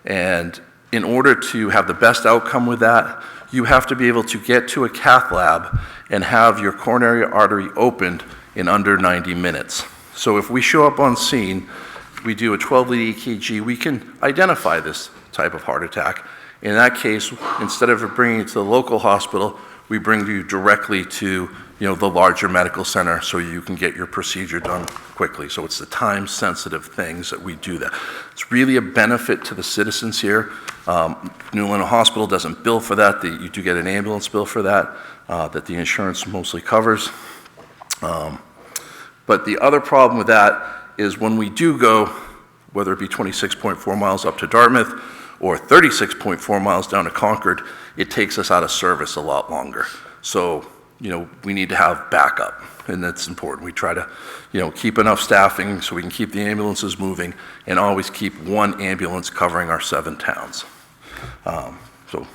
and in order to have the best outcome with that, you have to be able to get to a cath lab and have your coronary artery opened in under 90 minutes. So if we show up on scene, we do a 12-lead EKG, we can identify this type of heart attack. In that case, instead of bringing it to the local hospital, we bring you directly to the larger medical center so you can get your procedure done quickly. So it's the time-sensitive things that we do that. It's really a benefit to the citizens here. New London Hospital doesn't bill for that. You do get an ambulance bill for that the insurance mostly covers. But the other problem with that is when we do go, whether it be 26.4 miles up to Dartmouth or 36.4 miles down to Concord, it takes us out of service a lot longer. So, we need to have backup, and that's important. We try to, keep enough staffing so we can keep the ambulances moving and always keep one ambulance covering our 7 towns. So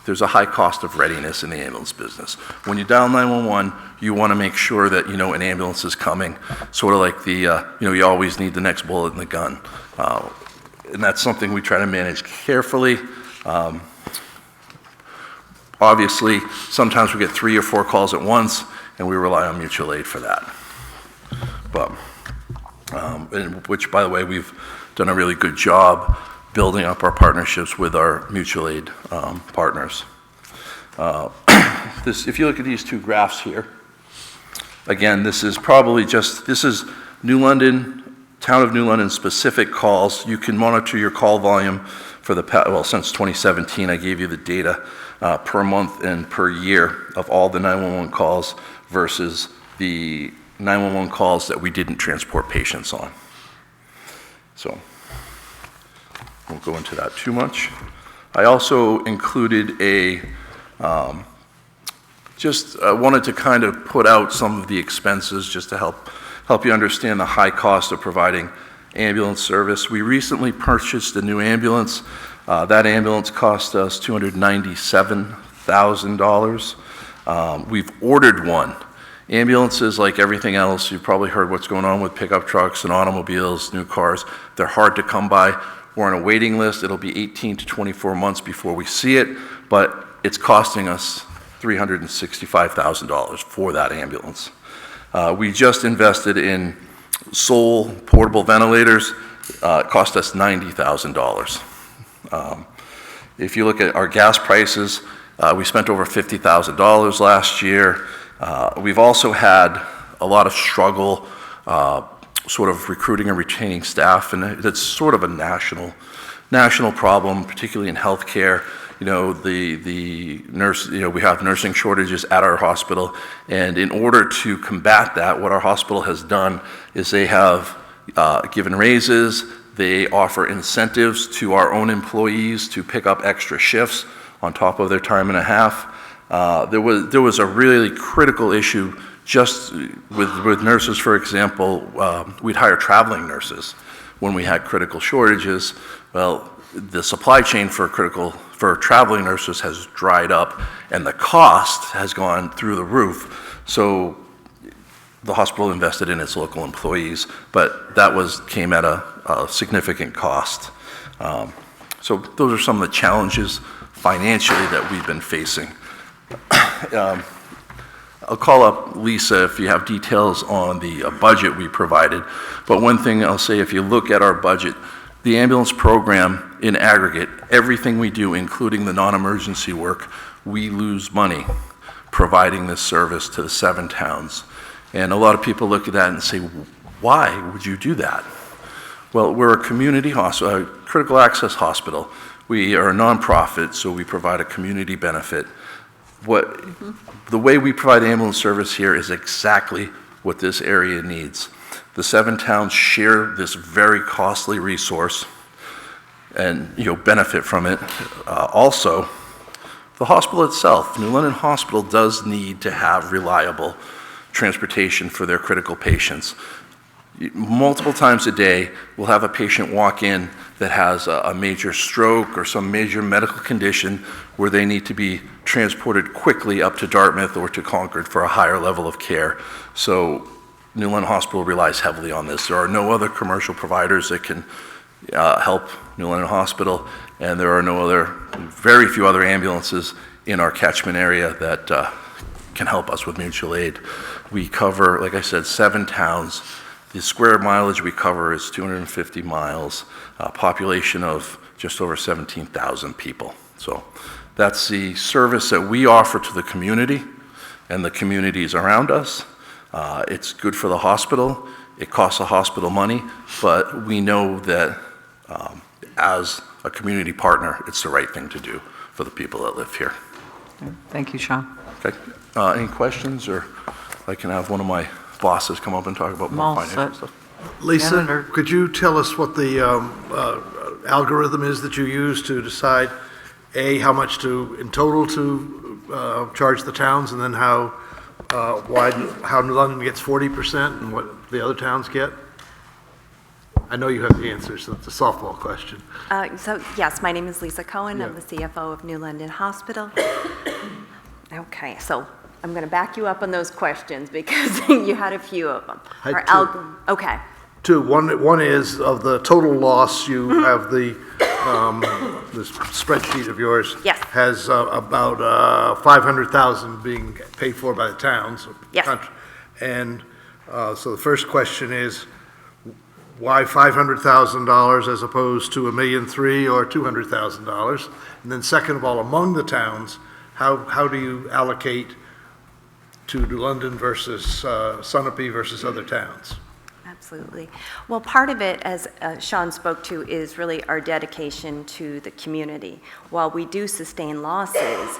there's a high cost of readiness in the ambulance business. When you dial 911, you want to make sure that you know an ambulance is coming, sort of like the, you always need the next bullet in the gun. And that's something we try to manage carefully. Obviously, sometimes we get 3 or 4 calls at once, and we rely on mutual aid for that. But, which, by the way, we've done a really good job building up our partnerships with our mutual aid partners. If you look at these 2 graphs here, again, this is New London, Town of New London specific calls. You can monitor your call volume for since 2017, I gave you the data per month and per year of all the 911 calls versus the 911 calls that we didn't transport patients on. So, won't go into that too much. I also included wanted to kind of put out some of the expenses just to help you understand the high cost of providing ambulance service. We recently purchased a new ambulance. That ambulance cost us $297,000. We've ordered one. Ambulances, like everything else, you've probably heard what's going on with pickup trucks and automobiles, new cars. They're hard to come by. We're on a waiting list. It'll be 18 to 24 months before we see it, but it's costing us $365,000 for that ambulance. We just invested in Soul portable ventilators. It cost us $90,000. If you look at our gas prices, we spent over $50,000 last year. We've also had a lot of struggle sort of recruiting and retaining staff, and that's sort of a national problem, particularly in healthcare. The nurse, we have nursing shortages at our hospital, and in order to combat that, what our hospital has done is they have given raises. They offer incentives to our own employees to pick up extra shifts on top of their time and a half. There was a really critical issue just with nurses, for example. We'd hire traveling nurses when we had critical shortages. Well, the supply chain for traveling nurses has dried up, and the cost has gone through the roof. So the hospital invested in its local employees, but that came at a significant cost. So those are some of the challenges financially that we've been facing. I'll call up Lisa if you have details on the budget we provided, but one thing I'll say, if you look at our budget, the ambulance program in aggregate, everything we do, including the non-emergency work, we lose money providing this service to the 7 towns. And a lot of people look at that and say, why would you do that? Well, we're a community hospital, a critical access hospital. We are a nonprofit, so we provide a community benefit. The way we provide ambulance service here is exactly what this area needs. The 7 towns share this very costly resource and benefit from it. Also, the hospital itself, New London Hospital, does need to have reliable transportation for their critical patients. Multiple times a day, we'll have a patient walk in that has a major stroke or some major medical condition where they need to be transported quickly up to Dartmouth or to Concord for a higher level of care. So New London Hospital relies heavily on this. There are no other commercial providers that can help New London Hospital, and there are very few other ambulances in our catchment area that can help us with mutual aid. We cover, like I said, 7 towns. The square mileage we cover is 250 miles, a population of just over 17,000 people. So that's the service that we offer to the community and the communities around us. It's good for the hospital. It costs the hospital money, but we know that as a community partner, it's the right thing to do for the people that live here. Thank you, Sean. Okay. Any questions, or I can have one of my bosses come up and talk about more financial stuff. Lisa, Senator. could you tell us what the algorithm is that you use to decide, A, how much in total to charge the towns, and then how New London gets 40% and what the other towns get? I know you have the answer, so it's a softball question. So, yes, my name is Lisa Cohen. I'm Yeah. the CFO of New London Hospital. Okay, so I'm going to back you up on those questions because you had a few of them. I had Our two. Okay. Two, one is of the total loss, you have this spreadsheet of yours. Yes. Has about 500,000 being paid for by the towns. Yes. And so the first question is, why $500,000 as opposed to $1.3 million or $200,000? And then second of all, among the towns, how do you allocate to New London versus Sunapee versus other towns? Absolutely. Well, part of it, as Sean spoke to, is really our dedication to the community. While we do sustain losses,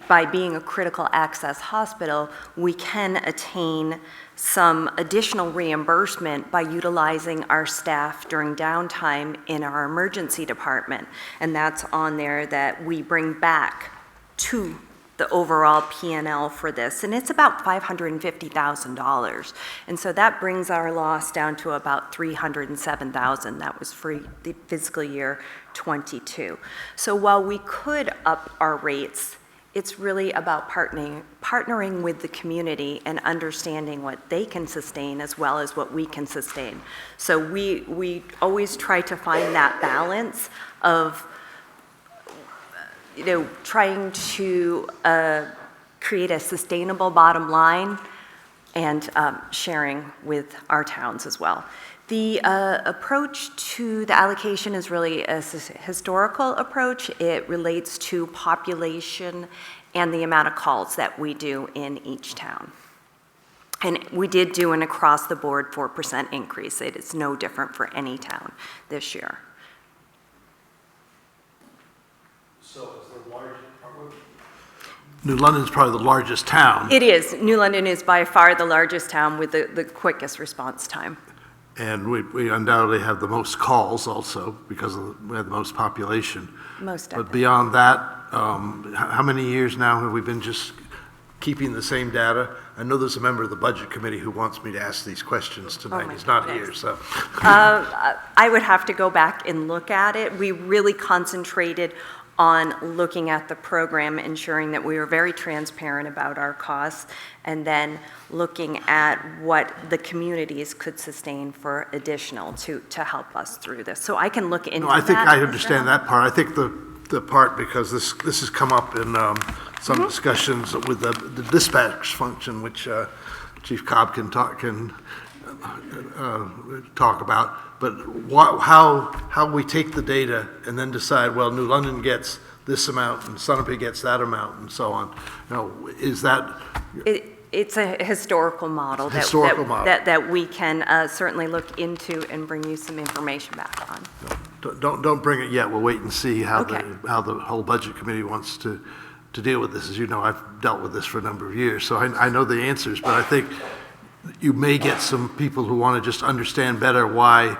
by being a critical access hospital, we can attain some additional reimbursement by utilizing our staff during downtime in our emergency department. And that's on there that we bring back to the overall P&L for this, and it's about $550,000. And so that brings our loss down to about $307,000. That was for the fiscal year 22. So while we could up our rates, it's really about partnering with the community and understanding what they can sustain as well as what we can sustain. So we always try to find that balance of trying to create a sustainable bottom line and sharing with our towns as well. The approach to the allocation is really a historical approach. It relates to population and the amount of calls that we do in each town. And we did do an across-the-board 4% increase. It is no different for any town this year. New London's probably the largest town. It is. New London is by far the largest town with the quickest response time. And we undoubtedly have the most calls also because we have the most population. Most But definitely. beyond that, how many years now have we been just keeping the same data? I know there's a member of the Budget Committee who wants me to ask these questions tonight. my He's not goodness. here, so. I would have to go back and look at it. We really concentrated on looking at the program, ensuring that we were very transparent about our costs, and then looking at what the communities could sustain for additional to help us through this. So I can look into No, that. I think I understand that part. I think the part, because this has come up in some discussions with the dispatch function, which Chief Cobb can talk about. But how we take the data and then decide, well, New London gets this amount and Sunapee gets that amount and so on. Is that? It's a historical model. That we can certainly look into and bring you some information back on. Don't bring it yet. We'll wait and see how Okay. how the whole Budget Committee wants to deal with this. As you know, I've dealt with this for a number of years, so I know the answers, but I think you may get some people who want to just understand better why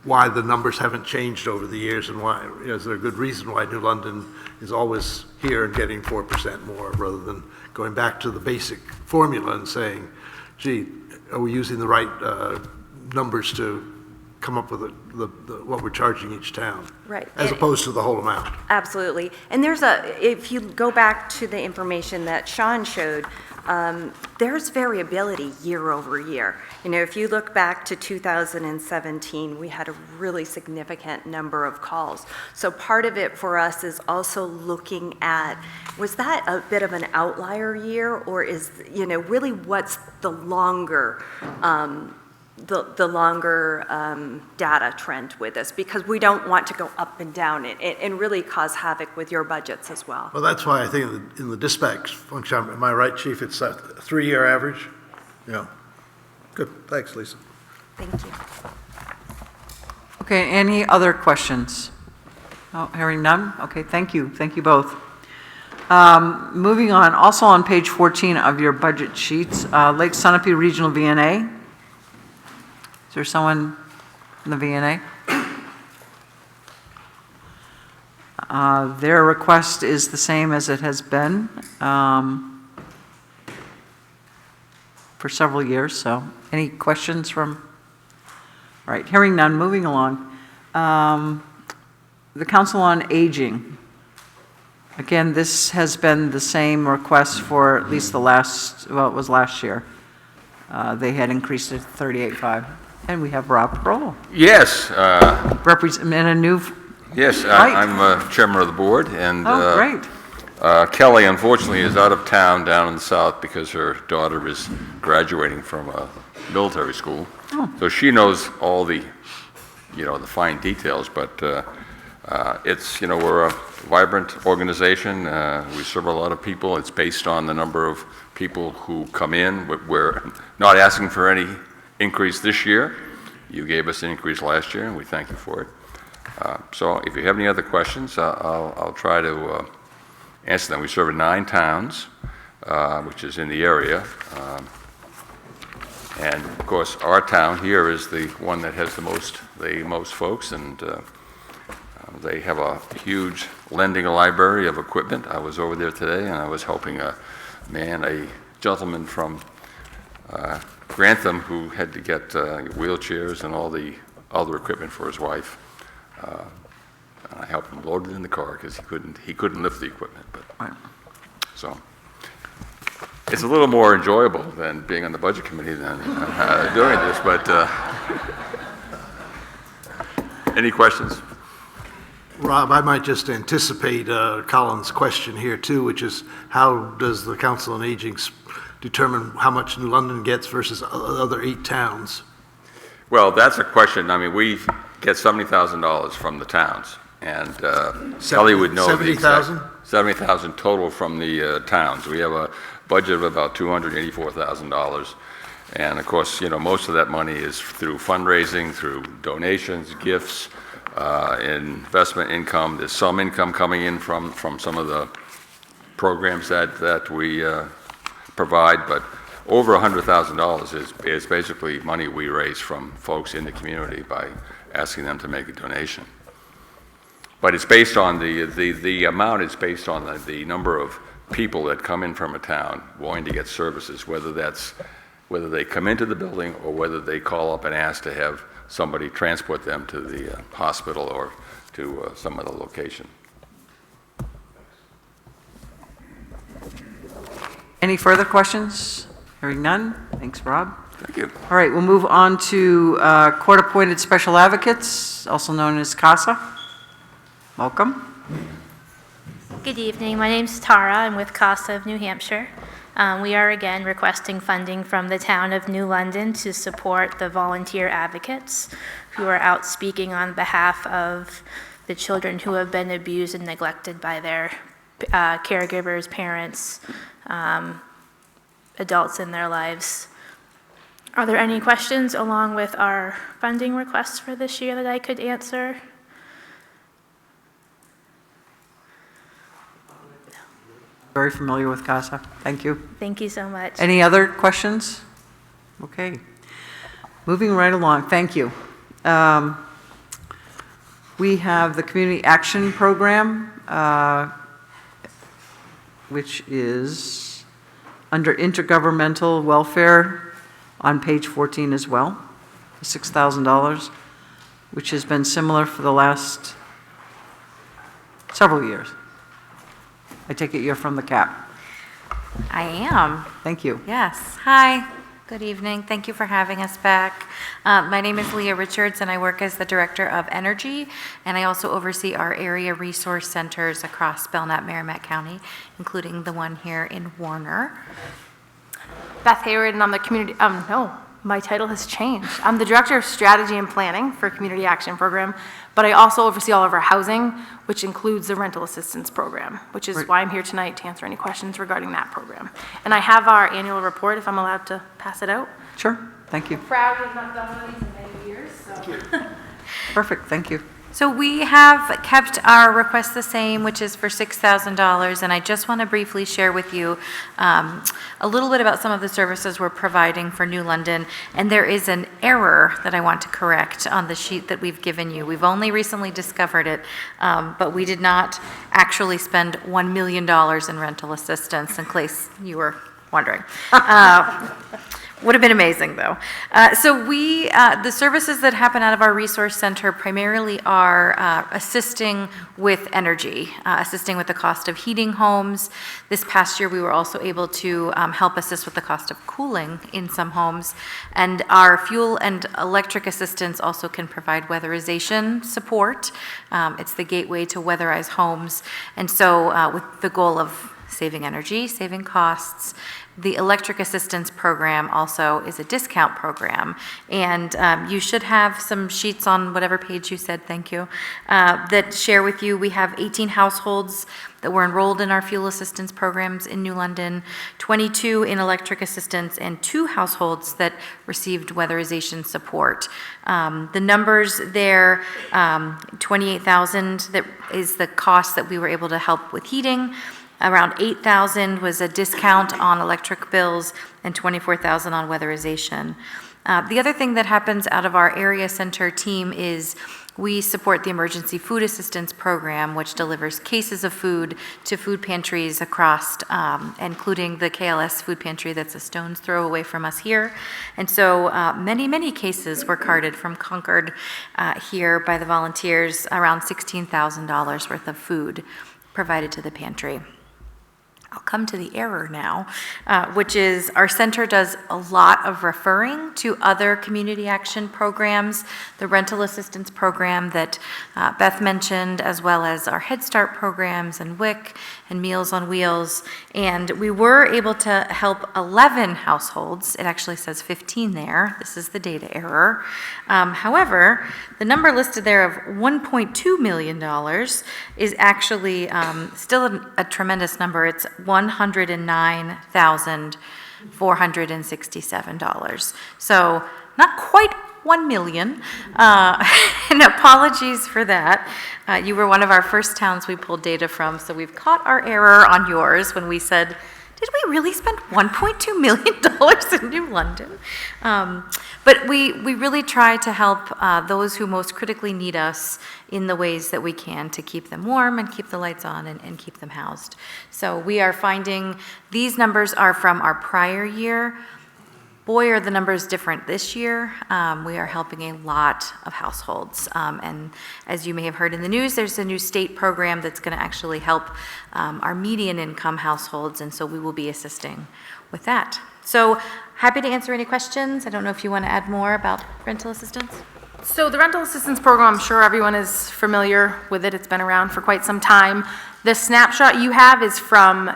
the numbers haven't changed over the years and why, is there a good reason why New London is always here and getting 4% more rather than going back to the basic formula and saying, gee, are we using the right numbers to come up with what we're charging each town? Right. As opposed to the whole amount. Absolutely. And if you go back to the information that Sean showed, there's variability year over year. If you look back to 2017, we had a really significant number of calls. So part of it for us is also looking at, was that a bit of an outlier year, or is, really what's the longer data trend with this, because we don't want to go up and down and really cause havoc with your budgets as well. Well, that's why I think in the dispatch function, am I right, Chief, it's a 3-year average? Yeah. Good, thanks, Lisa. Thank you. Okay, any other questions? Oh, hearing none? Okay, thank you. Thank you both. Moving on, also on page 14 of your budget sheets, Lake Sunapee Regional VNA. Is there someone in the VNA? Their request is the same as it has been for several years, so any questions from? All right, hearing none, moving along. The Council on Aging. Again, this has been the same request for at least the last, well, it was last year. They had increased it to 38.5. And we have Rob Kroll. Yes. Represent a new. Yes, Right. I'm chairman of the board, and Oh, great. Kelly, unfortunately, is out of town down in the south because her daughter is graduating from a military school. Oh. So she knows all the, the fine details, but it's, we're a vibrant organization. We serve a lot of people. It's based on the number of people who come in. We're not asking for any increase this year. You gave us an increase last year, and we thank you for it. So if you have any other questions, I'll try to answer them. We serve in 9 towns, which is in the area. And of course, our town here is the one that has the most folks, and they have a huge lending library of equipment. I was over there today, and I was helping a gentleman from Grantham who had to get wheelchairs and all the other equipment for his wife. And I helped him load it in the car because he couldn't lift the equipment. But so it's a little more enjoyable than being on the budget committee than doing this. But any questions? Rob, I might just anticipate Colin's question here too, which is how does the Council on Aging determine how much New London gets versus other 8 towns? Well, that's a question. I mean, we get $70,000 from the towns, and Kelly would know the exact. $70,000 total from the towns. We have a budget of about $284,000, and of course, most of that money is through fundraising, through donations, gifts, investment income. There's some income coming in from some of the programs that we provide, but over $100,000 is basically money we raise from folks in the community by asking them to make a donation. But it's based on the amount is based on the number of people that come in from a town wanting to get services, whether they come into the building or whether they call up and ask to have somebody transport them to the hospital or to some other location. Any further questions? Hearing none. Thanks, Rob. Thank you. All right, we'll move on to court-appointed special advocates, also known as CASA. Welcome. Good evening. My name's Tara. I'm with CASA of New Hampshire. We are again requesting funding from the town of New London to support the volunteer advocates who are out speaking on behalf of the children who have been abused and neglected by their caregivers, parents, adults in their lives. Are there any questions along with our funding requests for this year that I could answer? Very familiar with CASA. Thank you. Thank you so much. Any other questions? Okay. Moving right along. Thank you. We have the Community Action Program, which is under intergovernmental welfare on page 14 as well, $6,000, which has been similar for the last several years. I take it you're from the CAP. I am. Thank you. Yes. Hi. Good evening. Thank you for having us back. My name is Leah Richards, and I work as the Director of Energy, and I also oversee our area resource centers across Belknap, Merrimack County, including the one here in Warner. Beth Hayward, and I'm the community, my title has changed. I'm the Director of Strategy and Planning for Community Action Program, but I also oversee all of our housing, which includes the rental assistance program, which is why I'm here tonight to answer any questions regarding that program. And I have our annual report, if I'm allowed to pass it out. Sure. Thank you. Proud to have not done one of these in many years, so. Perfect. Thank you. So we have kept our request the same, which is for $6,000, and I just want to briefly share with you a little bit about some of the services we're providing for New London, and there is an error that I want to correct on the sheet that we've given you. We've only recently discovered it, but we did not actually spend $1 million in rental assistance, in case you were wondering. Would have been amazing, though. The services that happen out of our resource center primarily are assisting with energy, assisting with the cost of heating homes. This past year, we were also able to help assist with the cost of cooling in some homes. And our fuel and electric assistance also can provide weatherization support. It's the gateway to weatherize homes. And so with the goal of saving energy, saving costs. The electric assistance program also is a discount program, and you should have some sheets on whatever page you said, thank you, that share with you. We have 18 households that were enrolled in our fuel assistance programs in New London, 22 in electric assistance, and 2 households that received weatherization support. The numbers there, $28,000, that is the cost that we were able to help with heating. Around $8,000 was a discount on electric bills and $24,000 on weatherization. The other thing that happens out of our area center team is we support the emergency food assistance program, which delivers cases of food to food pantries across, including the KLS food pantry that's a stone's throw away from us here. And so many cases were carted from Concord here by the volunteers, around $16,000 worth of food provided to the pantry. I'll come to the error now, which is our center does a lot of referring to other community action programs, the rental assistance program that Beth mentioned, as well as our Head Start programs and WIC and Meals on Wheels. And we were able to help 11 households. It actually says 15 there. This is the data error. However, the number listed there of $1.2 million is actually still a tremendous number. It's $109,467. So not quite 1 million, and apologies for that. You were one of our first towns we pulled data from, so we've caught our error on yours when we said, did we really spend $1.2 million in New London? But we really try to help those who most critically need us in the ways that we can to keep them warm and keep the lights on and keep them housed. So we are finding these numbers are from our prior year. Boy, are the numbers different this year. We are helping a lot of households. And as you may have heard in the news, there's a new state program that's going to actually help our median income households, and so we will be assisting with that. So happy to answer any questions. I don't know if you want to add more about rental assistance. So the rental assistance program, I'm sure everyone is familiar with it. It's been around for quite some time. The snapshot you have is from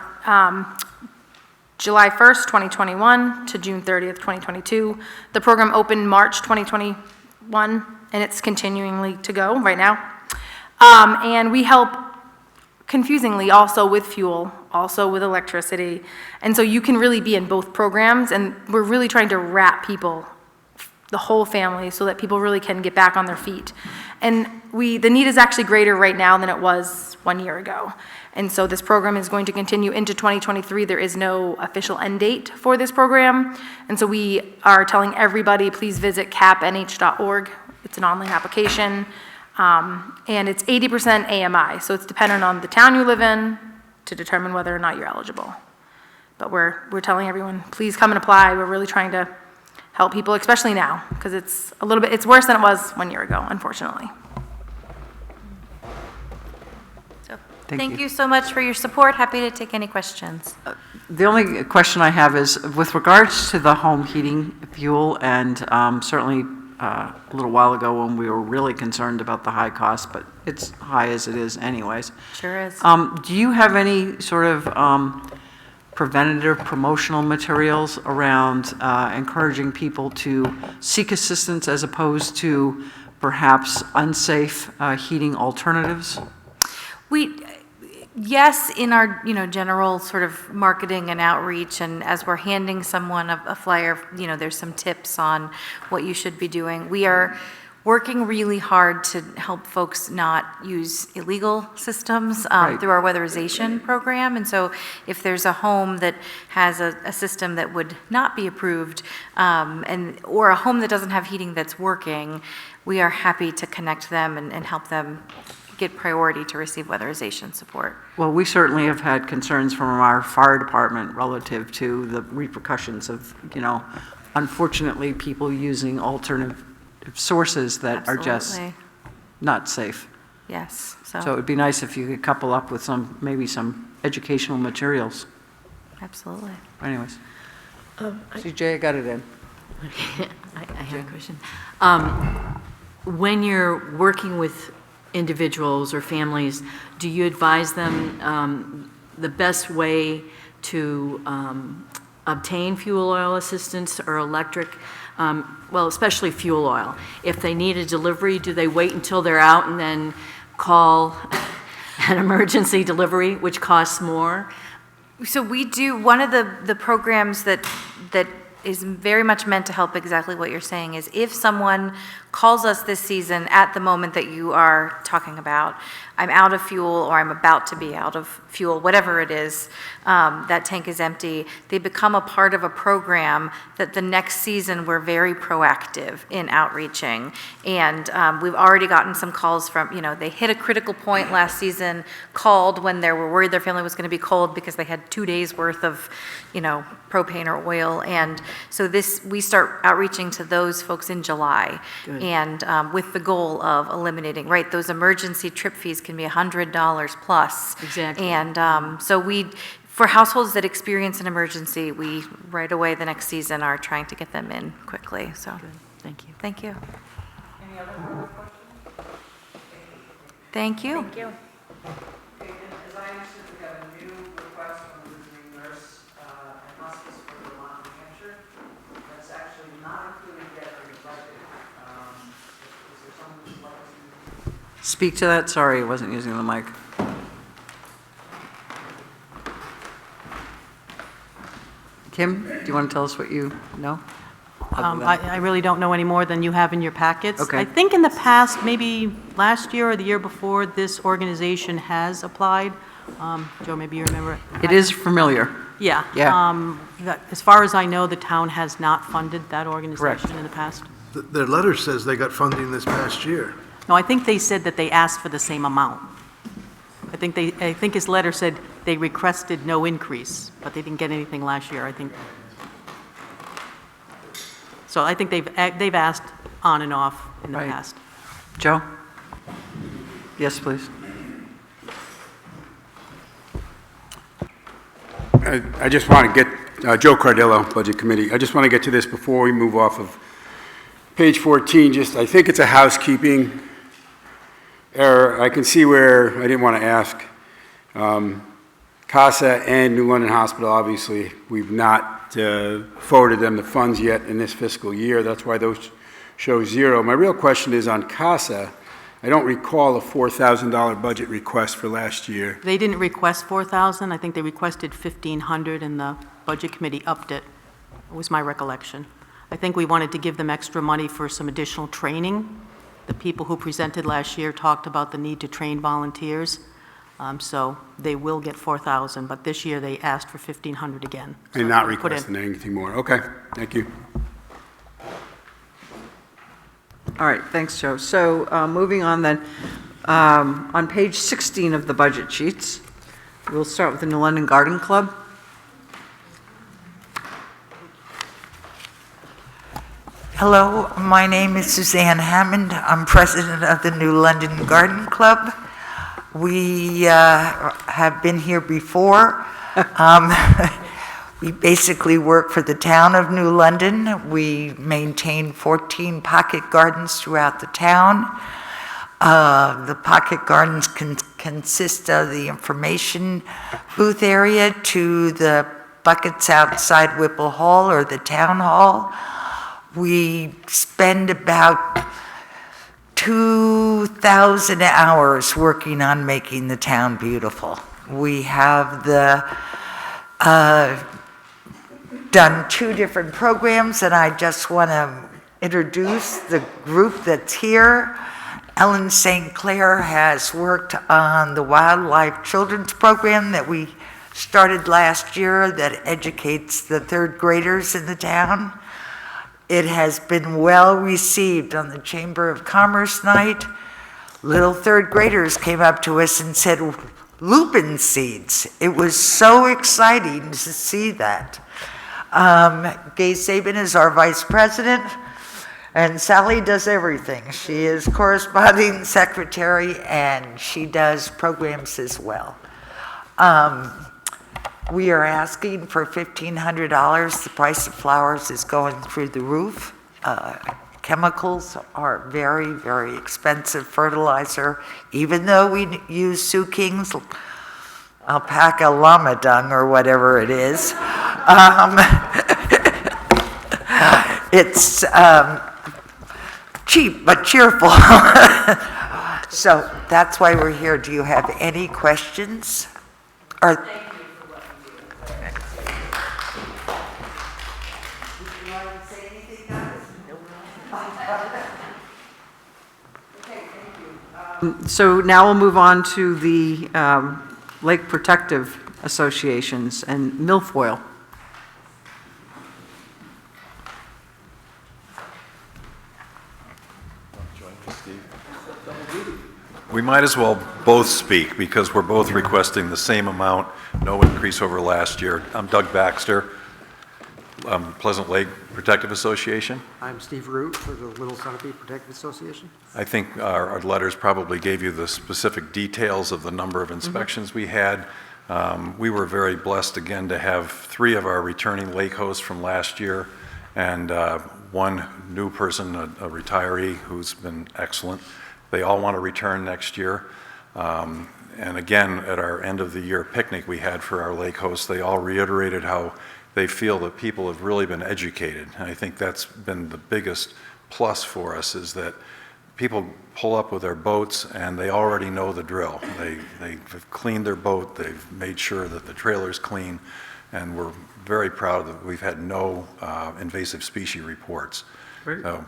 July 1st, 2021 to June 30th, 2022. The program opened March 2021, and it's continuingly to go right now. And we help, confusingly, also with fuel, also with electricity. And so you can really be in both programs, and we're really trying to wrap people, the whole family, so that people really can get back on their feet. And the need is actually greater right now than it was 1 year ago. And so this program is going to continue into 2023. There is no official end date for this program. And so we are telling everybody, please visit capnh.org. It's an online application. And it's 80% AMI. So it's dependent on the town you live in to determine whether or not you're eligible. But we're telling everyone, please come and apply. We're really trying to help people, especially now, because it's worse than it was 1 year ago, unfortunately. Thank you so much for your support. Happy to take any questions. The only question I have is with regards to the home heating fuel, and certainly a little while ago when we were really concerned about the high cost, but it's high as it is anyways. Sure is. Do you have any sort of preventative promotional materials around encouraging people to seek assistance as opposed to perhaps unsafe heating alternatives? Yes, in our general sort of marketing and outreach, and as we're handing someone a flyer, there's some tips on what you should be doing. We are working really hard to help folks not use illegal systems Right. through our weatherization program. And so if there's a home that has a system that would not be approved, or a home that doesn't have heating that's working, we are happy to connect them and help them get priority to receive weatherization support. Well, we certainly have had concerns from our fire department relative to the repercussions of, unfortunately, people using alternative sources that are just Absolutely. not safe. Yes, So it would be nice if you could couple up with maybe some educational materials. absolutely. Anyways. CJ, I got it in. I have a question. When you're working with individuals or families, do you advise them the best way to obtain fuel oil assistance or electric? Well, especially fuel oil. If they need a delivery, do they wait until they're out and then call an emergency delivery, which costs more? So we do, one of the programs that is very much meant to help exactly what you're saying is if someone calls us this season at the moment that you are talking about, I'm out of fuel or I'm about to be out of fuel, whatever it is, that tank is empty, they become a part of a program that the next season we're very proactive in outreaching. And we've already gotten some calls from, they hit a critical point last season, called when they were worried their family was going to be cold because they had 2 days worth of, propane or oil. And so we start outreaching to those folks in July. Good. And with the goal of eliminating, right, those emergency trip fees can be $100 plus. Exactly. And so for households that experience an emergency, we right away the next season are trying to get them in quickly, so. Good. Thank you. Thank you. Any other questions? Thank you. Thank you. As I understood, we have a new request from the visiting nurse and hospice for Vermont, New Hampshire. That's actually not included yet in the budget. Is there someone who'd like to speak to that? Sorry, I wasn't using the mic. Kim, do you want to tell us what you know? I really don't know any more than you have in your packets. Okay. I think in the past, maybe last year or the year before, this organization has applied. Joe, maybe you remember it. It is familiar. Yeah. Yeah. As far as I know, the town has not funded that organization Correct. in the past. Their letter says they got funding this past year. No, I think they said that they asked for the same amount. I think his letter said they requested no increase, but they didn't get anything last year, I think. So I think they've asked on and off in the Right. past. Joe? Yes, please. I just want to get, Joe Cardillo, Budget Committee, I just want to get to this before we move off of page 14. I think it's a housekeeping error. I can see where I didn't want to ask. CASA and New London Hospital, obviously, we've not forwarded them the funds yet in this fiscal year. That's why those show zero. My real question is on CASA. I don't recall a $4,000 budget request for last year. They didn't request 4,000. I think they requested 1,500, and the Budget Committee upped it, was my recollection. I think we wanted to give them extra money for some additional training. The people who presented last year talked about the need to train volunteers. So they will get 4,000, but this year they asked for 1,500 again. So And not we put in- requesting anything more. Okay, thank you. All right, thanks, Joe. So moving on then, on page 16 of the budget sheets, we'll start with the New London Garden Club. Hello, my name is Suzanne Hammond. I'm president of the New London Garden Club. We have been here before. We basically work for the town of New London. We maintain 14 pocket gardens throughout the town. The pocket gardens consist of the information booth area to the buckets outside Whipple Hall or the town hall. We spend about 2,000 hours working on making the town beautiful. We have done 2 different programs, and I just want to introduce the group that's here. Ellen St. Clair has worked on the Wildlife Children's Program that we started last year that educates the third graders in the town. It has been well received on the Chamber of Commerce night. Little third graders came up to us and said, lupin seeds. It was so exciting to see that. Gay Sabin is our vice president, and Sally does everything. She is corresponding secretary, and she does programs as well. We are asking for $1,500. The price of flowers is going through the roof. Chemicals are very, very expensive. Fertilizer, even though we use Sioux King's alpaca llama dung or whatever it is, it's cheap but cheerful. So that's why we're here. Do you have any questions? Or So now we'll move on to the Lake Protective Associations and milfoil. We might as well both speak because we're both requesting the same amount, no increase over last year. I'm Doug Baxter, Pleasant Lake Protective Association. I'm Steve Root for the Little Sunapee Protective Association. I think our letters probably gave you the specific details of the number of inspections we had. We were very blessed again to have 3 of our returning lake hosts from last year and 1 new person, a retiree who's been excellent. They all want to return next year. And again, at our end of the year picnic we had for our lake hosts, they all reiterated how they feel that people have really been educated. And I think that's been the biggest plus for us, is that people pull up with their boats and they already know the drill. They've cleaned their boat, they've made sure that the trailer's clean, and we're very proud that we've had no invasive species reports. Great. So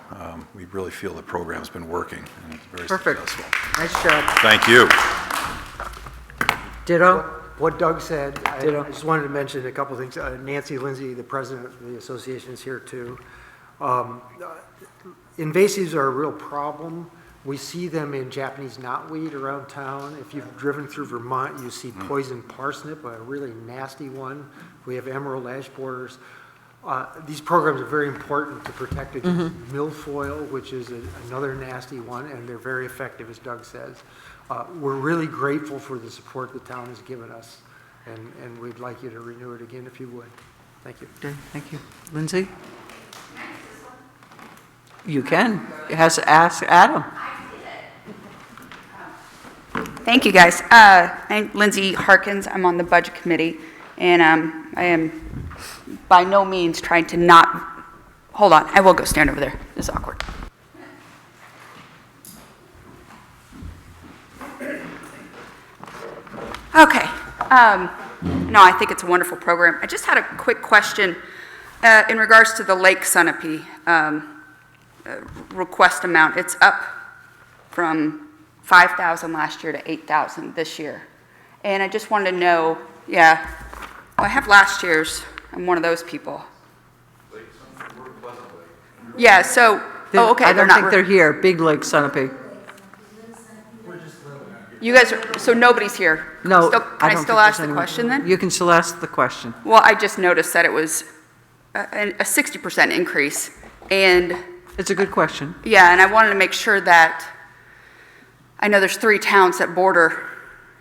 we really feel the program's been working and it's very Perfect. successful. Nice job. Thank you. Ditto. What Doug said, Ditto. I just wanted to mention a couple things. Nancy Lindsay, the president of the association, is here too. Invasives are a real problem. We see them in Japanese knotweed around town. If you've driven through Vermont, you see poison parsnip, a really nasty one. We have emerald ash borers. These programs are very important to protect against milfoil, which is another nasty one, and they're very effective, as Doug says. We're really grateful for the support the town has given us, and we'd like you to renew it again if you would. Thank you. Okay, thank you. Lindsay? You can. It has to ask Adam. Thank you, guys. I'm Lindsay Harkins. I'm on the Budget Committee, and I am by no means trying to not... Hold on. I will go stand over there. This is awkward. Okay. No, I think it's a wonderful program. I just had a quick question in regards to the Lake Sunapee request amount. It's up from $5,000 last year to $8,000 this year. And I just wanted to know, well, I have last year's. I'm one of those people. Yeah, so, okay. I don't think they're here. Big Lake Sunapee. You guys are, so nobody's here? No, Can I still ask the question then? You can still ask the question. Well, I just noticed that it was a 60% increase, and... It's a good question. Yeah, and I wanted to make sure that, I know there's 3 towns that border,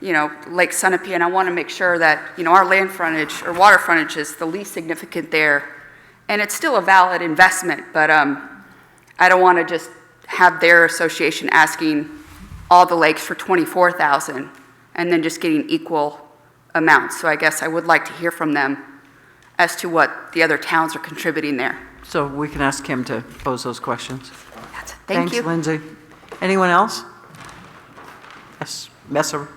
Lake Sunapee, and I want to make sure that, our land frontage or water frontage is the least significant there. And it's still a valid investment, but I don't want to just have their association asking all the lakes for $24,000 and then just getting equal amounts. So I guess I would like to hear from them as to what the other towns are contributing there. So we can ask him to pose those questions. That's it. Thank you. Thanks, Lindsay. Anyone else? Yes, Messer.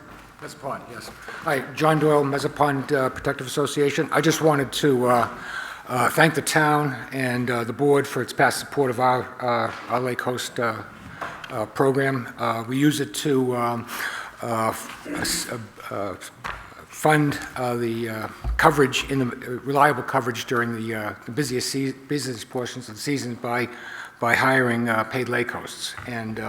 Mezzapond, yes. Hi, John Doyle, Mezzapond Protective Association. I just wanted to thank the town and the board for its past support of our Lake Coast program. We use it to fund the coverage, reliable coverage during the busiest portions of the season by hiring paid lake hosts. And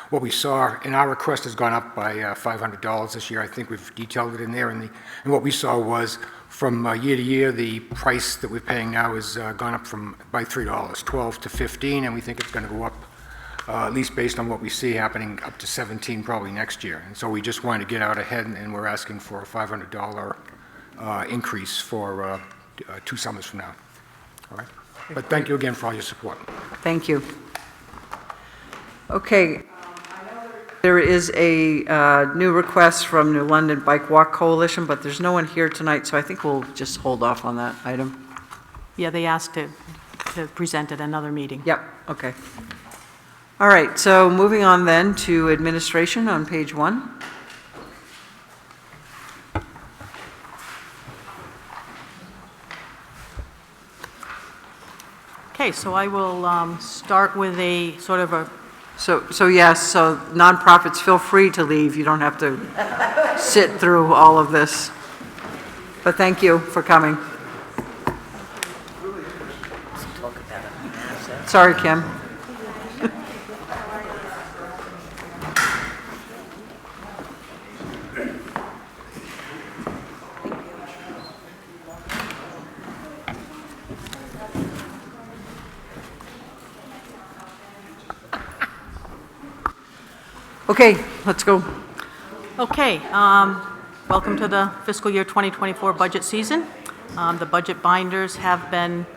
what we saw, and our request has gone up by $500 this year. I think we've detailed it in there. And what we saw was from year to year, the price that we're paying now has gone up by $3, $12 to $15, and we think it's going to go up, at least based on what we see happening, up to $17 probably next year. And so we just wanted to get out ahead, and we're asking for a $500 increase for 2 summers from now. All right? But thank you again for all your support. Thank you. Okay. There is a new request from New London Bike Walk Coalition, but there's no one here tonight, so I think we'll just hold off on that item. Yeah, they asked to present at another meeting. Yep, okay. All right, so moving on then to administration on page 1. Okay, so I will start with a sort of a... So yes, so nonprofits, feel free to leave. You don't have to sit through all of this. But thank you for coming. Sorry, Kim. Okay, let's go. Okay, welcome to the fiscal year 2024 budget season. The budget binders have been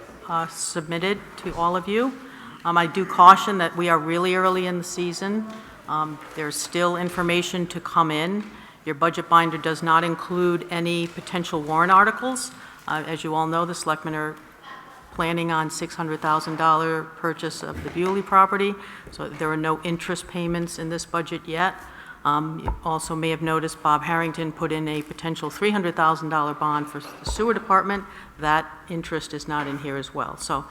submitted to all of you. I do caution that we are really early in the season. There's still information to come in. Your budget binder does not include any potential warrant articles. As you all know, the selectmen are planning on $600,000 purchase of the Bewley property, so there are no interest payments in this budget yet. You also may have noticed Bob Harrington put in a potential $300,000 bond for the sewer department. That interest is not in here as well, so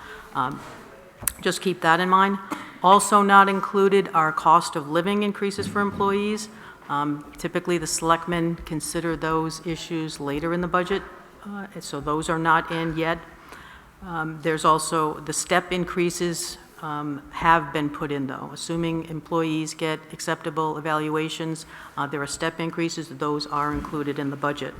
just keep that in mind. Also not included are cost of living increases for employees. Typically, the selectmen consider those issues later in the budget, so those are not in yet. There's also the step increases have been put in, though. Assuming employees get acceptable evaluations, there are step increases. Those are included in the budget.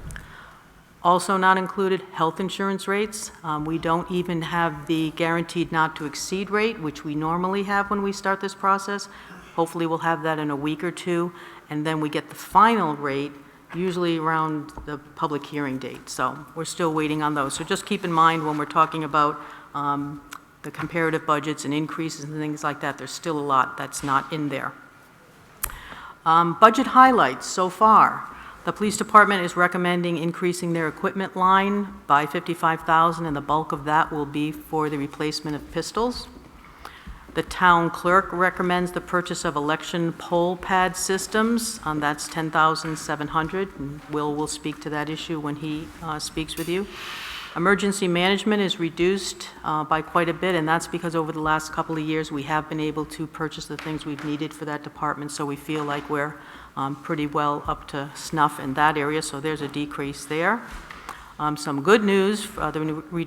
Also not included, health insurance rates. We don't even have the guaranteed not to exceed rate, which we normally have when we start this process. Hopefully we'll have that in a week or two, and then we get the final rate usually around the public hearing date. So we're still waiting on those. So just keep in mind when we're talking about the comparative budgets and increases and things like that, there's still a lot that's not in there. Budget highlights so far. The police department is recommending increasing their equipment line by $55,000, and the bulk of that will be for the replacement of pistols. The town clerk recommends the purchase of election poll pad systems. That's $10,700, and Will speak to that issue when he speaks with you. Emergency management is reduced by quite a bit, and that's because over the last couple of years we have been able to purchase the things we've needed for that department, so we feel like we're pretty well up to snuff in that area, so there's a decrease there. Some good news, the New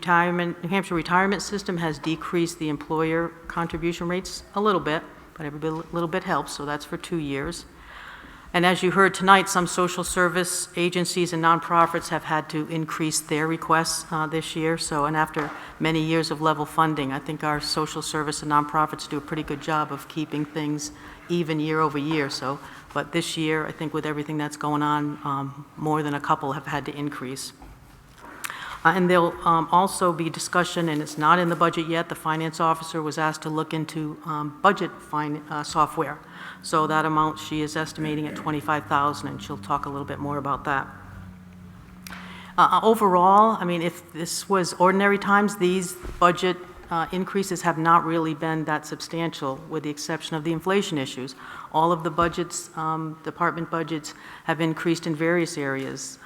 Hampshire retirement system has decreased the employer contribution rates a little bit, but every little bit helps, so that's for 2 years. And as you heard tonight, some social service agencies and nonprofits have had to increase their requests this year, and after many years of level funding, I think our social service and nonprofits do a pretty good job of keeping things even year over year. But this year, I think with everything that's going on, more than a couple have had to increase. And there'll also be discussion, and it's not in the budget yet, the finance officer was asked to look into budget software. So that amount she is estimating at $25,000, and she'll talk a little bit more about that. Overall, I mean, if this was ordinary times, these budget increases have not really been that substantial, with the exception of the inflation issues. All of the budgets, department budgets, have increased in various areas,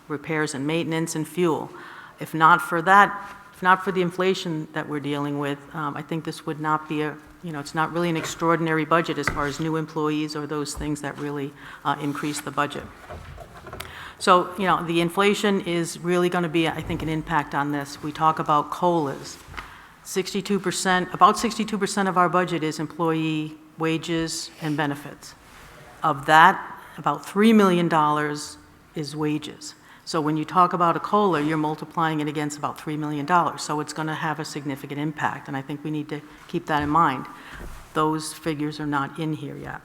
repairs and maintenance and fuel. If not for that if not for the inflation that we're dealing with, I think this would not be it's not really an extraordinary budget as far as new employees or those things that really increase the budget. So, the inflation is really going to be, I think, an impact on this. We talk about COLAs. About 62% of our budget is employee wages and benefits. Of that, about $3 million is wages. So when you talk about a COLA, you're multiplying it against about $3 million. So it's going to have a significant impact, and I think we need to keep that in mind. Those figures are not in here yet.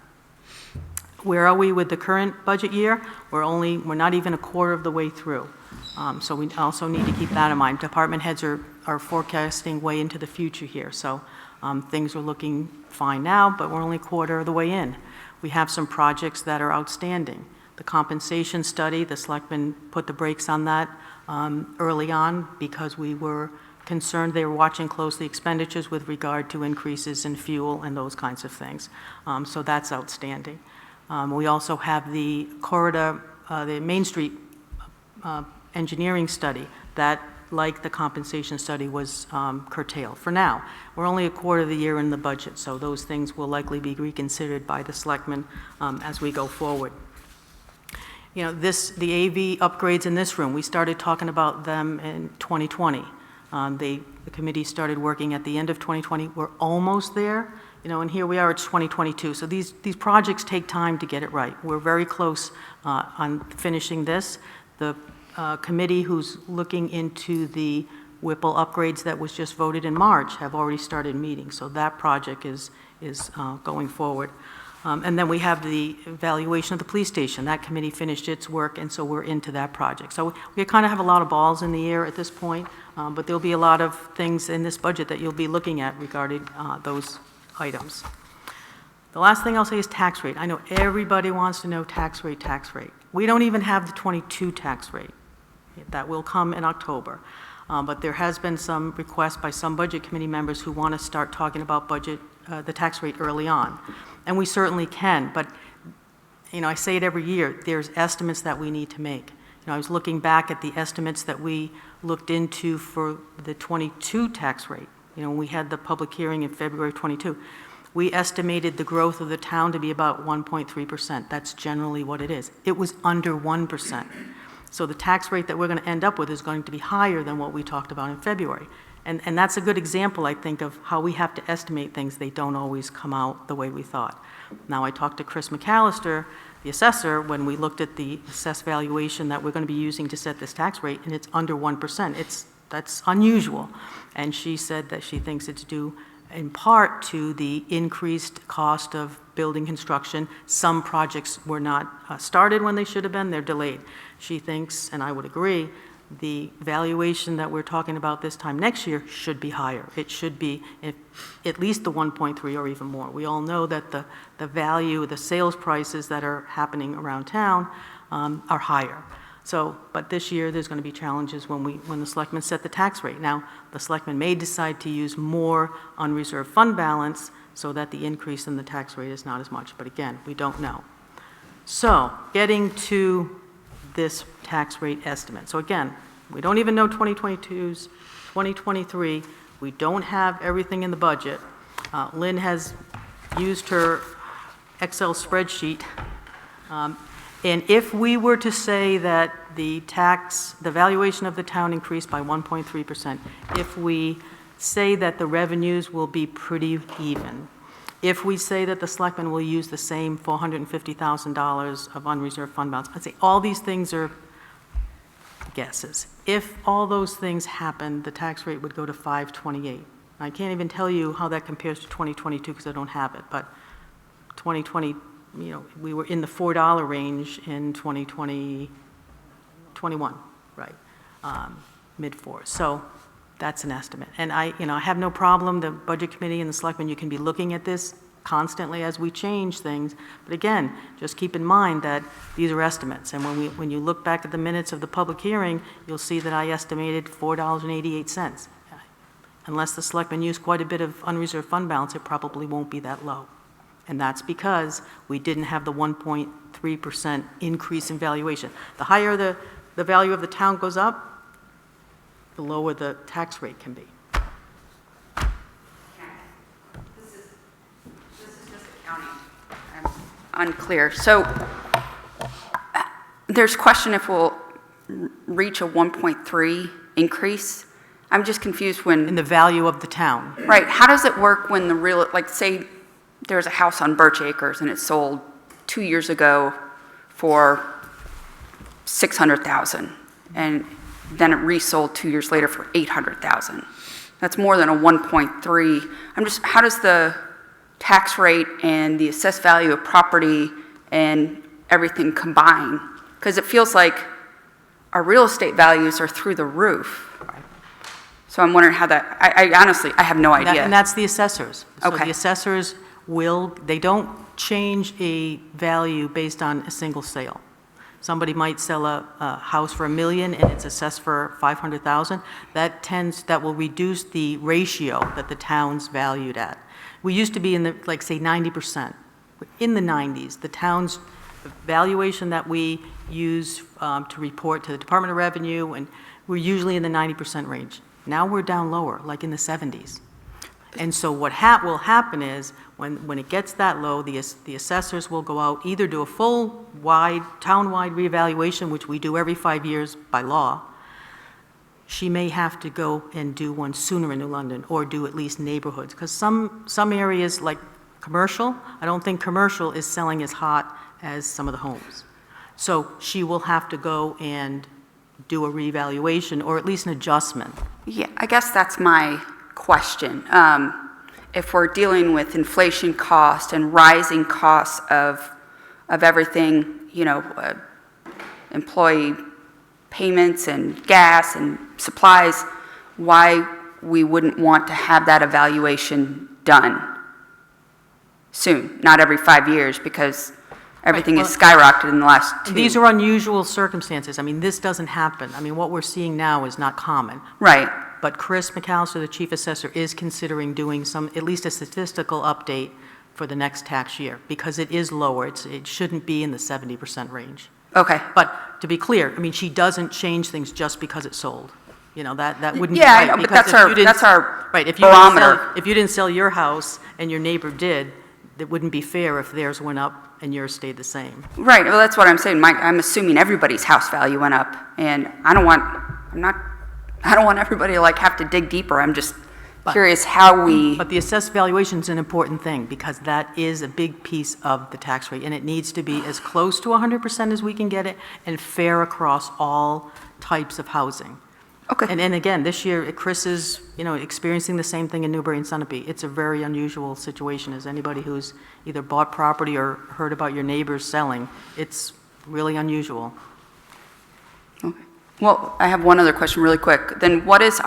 Where are we with the current budget year? We're not even a quarter of the way through. So we also need to keep that in mind. Department heads are forecasting way into the future here. So things are looking fine now, but we're only a quarter of the way in. We have some projects that are outstanding. The compensation study, the selectmen put the brakes on that early on because we were concerned. They were watching closely expenditures with regard to increases in fuel and those kinds of things. So that's outstanding. We also have the corridor, the Main Street engineering study that, like the compensation study, was curtailed for now. We're only a quarter of the year in the budget, so those things will likely be reconsidered by the selectmen as we go forward. The AV upgrades in this room, we started talking about them in 2020. The committee started working at the end of 2020. We're almost there, and here we are, it's 2022. So these projects take time to get it right. We're very close on finishing this. The committee who's looking into the Whipple upgrades that was just voted in March have already started meeting. So that project is going forward. And then we have the evaluation of the police station. That committee finished its work, and so we're into that project. So we kind of have a lot of balls in the air at this point, but there'll be a lot of things in this budget that you'll be looking at regarding those items. The last thing I'll say is tax rate. I know everybody wants to know tax rate. We don't even have the 22 tax rate. That will come in October. But there has been some requests by some budget committee members who want to start talking about the tax rate early on. And we certainly can, but I say it every year, there's estimates that we need to make. I was looking back at the estimates that we looked into for the 22 tax rate. When we had the public hearing in February 22, we estimated the growth of the town to be about 1.3%. That's generally what it is. It was under 1%. So the tax rate that we're going to end up with is going to be higher than what we talked about in February. And that's a good example, I think, of how we have to estimate things. They don't always come out the way we thought. Now, I talked to Chris McAllister, the assessor, when we looked at the assessed valuation that we're going to be using to set this tax rate, and it's under 1%. That's unusual. And she said that she thinks it's due in part to the increased cost of building construction. Some projects were not started when they should have been. They're delayed. She thinks, and I would agree, the valuation that we're talking about this time next year should be higher. It should be at least the 1.3 or even more. We all know that the value, the sales prices that are happening around town are higher. So, but this year there's going to be challenges when the selectmen set the tax rate. Now, the selectmen may decide to use more unreserved fund balance so that the increase in the tax rate is not as much. But again, we don't know. So, getting to this tax rate estimate. So again, we don't even know 2022's, 2023. We don't have everything in the budget. Lynn has used her Excel spreadsheet. And if we were to say that the valuation of the town increased by 1.3%, if we say that the revenues will be pretty even, if we say that the selectmen will use the same $450,000 of unreserved fund balance, I'd say all these things are guesses. If all those things happen, the tax rate would go to 528. I can't even tell you how that compares to 2022 because I don't have it, but 2020, we were in the $4 range in 2021, right? Mid-4s. So that's an estimate. And I have no problem, the Budget Committee and the Selectmen, you can be looking at this constantly as we change things. But again, just keep in mind that these are estimates. And when you look back at the minutes of the public hearing, you'll see that I estimated $4.88. Unless the Selectmen use quite a bit of unreserved fund balance, it probably won't be that low. And that's because we didn't have the 1.3% increase in valuation. The higher the value of the town goes up, the lower the tax rate can be. This is just accounting. I'm unclear. So there's question if we'll reach a 1.3 increase. I'm just confused when... In the value of the town. Right. How does it work when the real, like, say there's a house on Birch Acres and it sold 2 years ago for $600,000, and then it resold 2 years later for $800,000. That's more than a 1.3. How does the tax rate and the assessed value of property and everything combine? Because it feels like our real estate values are through the roof. So I'm wondering how that, I honestly, I have no idea. And that's the assessors. So Okay. the assessors they don't change a value based on a single sale. Somebody might sell a house for $1 million and it's assessed for $500,000. That will reduce the ratio that the town's valued at. We used to be in the, like, say, 90%. In the 90s, the town's valuation that we use to report to the Department of Revenue, and we're usually in the 90% range. Now we're down lower, like in the 70s. And so what will happen is, when it gets that low, the assessors will go out, either do a town-wide reevaluation, which we do every 5 years by law. She may have to go and do one sooner in New London, or do at least neighborhoods, because some areas, like commercial, I don't think commercial is selling as hot as some of the homes. So she will have to go and do a reevaluation, or at least an adjustment. Yeah, I guess that's my question. If we're dealing with inflation cost and rising costs of everything, employee payments and gas and supplies, why we wouldn't want to have that evaluation done soon, not every 5 years, because everything has skyrocketed in the last 2. These are unusual circumstances. I mean, this doesn't happen. I mean, what we're seeing now is not common. Right. But Chris McAllister, the chief assessor, is considering doing at least a statistical update for the next tax year, because it is lower. It shouldn't be in the 70% range. Okay. But to be clear, I mean, she doesn't change things just because it sold. That wouldn't be Yeah, right. I know, but because that's our right, barometer. if you didn't sell your house and your neighbor did, it wouldn't be fair if theirs went up and yours stayed the same. Right, well, that's what I'm saying. I'm assuming everybody's house value went up, and I don't want everybody to have to dig deeper. I'm just curious how we... But the assessed valuation is an important thing, because that is a big piece of the tax rate, and it needs to be as close to 100% as we can get it, and fair across all types of housing. Okay. And again, this year, Chris is, experiencing the same thing in Newbury and Sunapee. It's a very unusual situation. As anybody who's either bought property or heard about your neighbors selling, it's really unusual. Okay. Well, I have one other question really quick. Then what is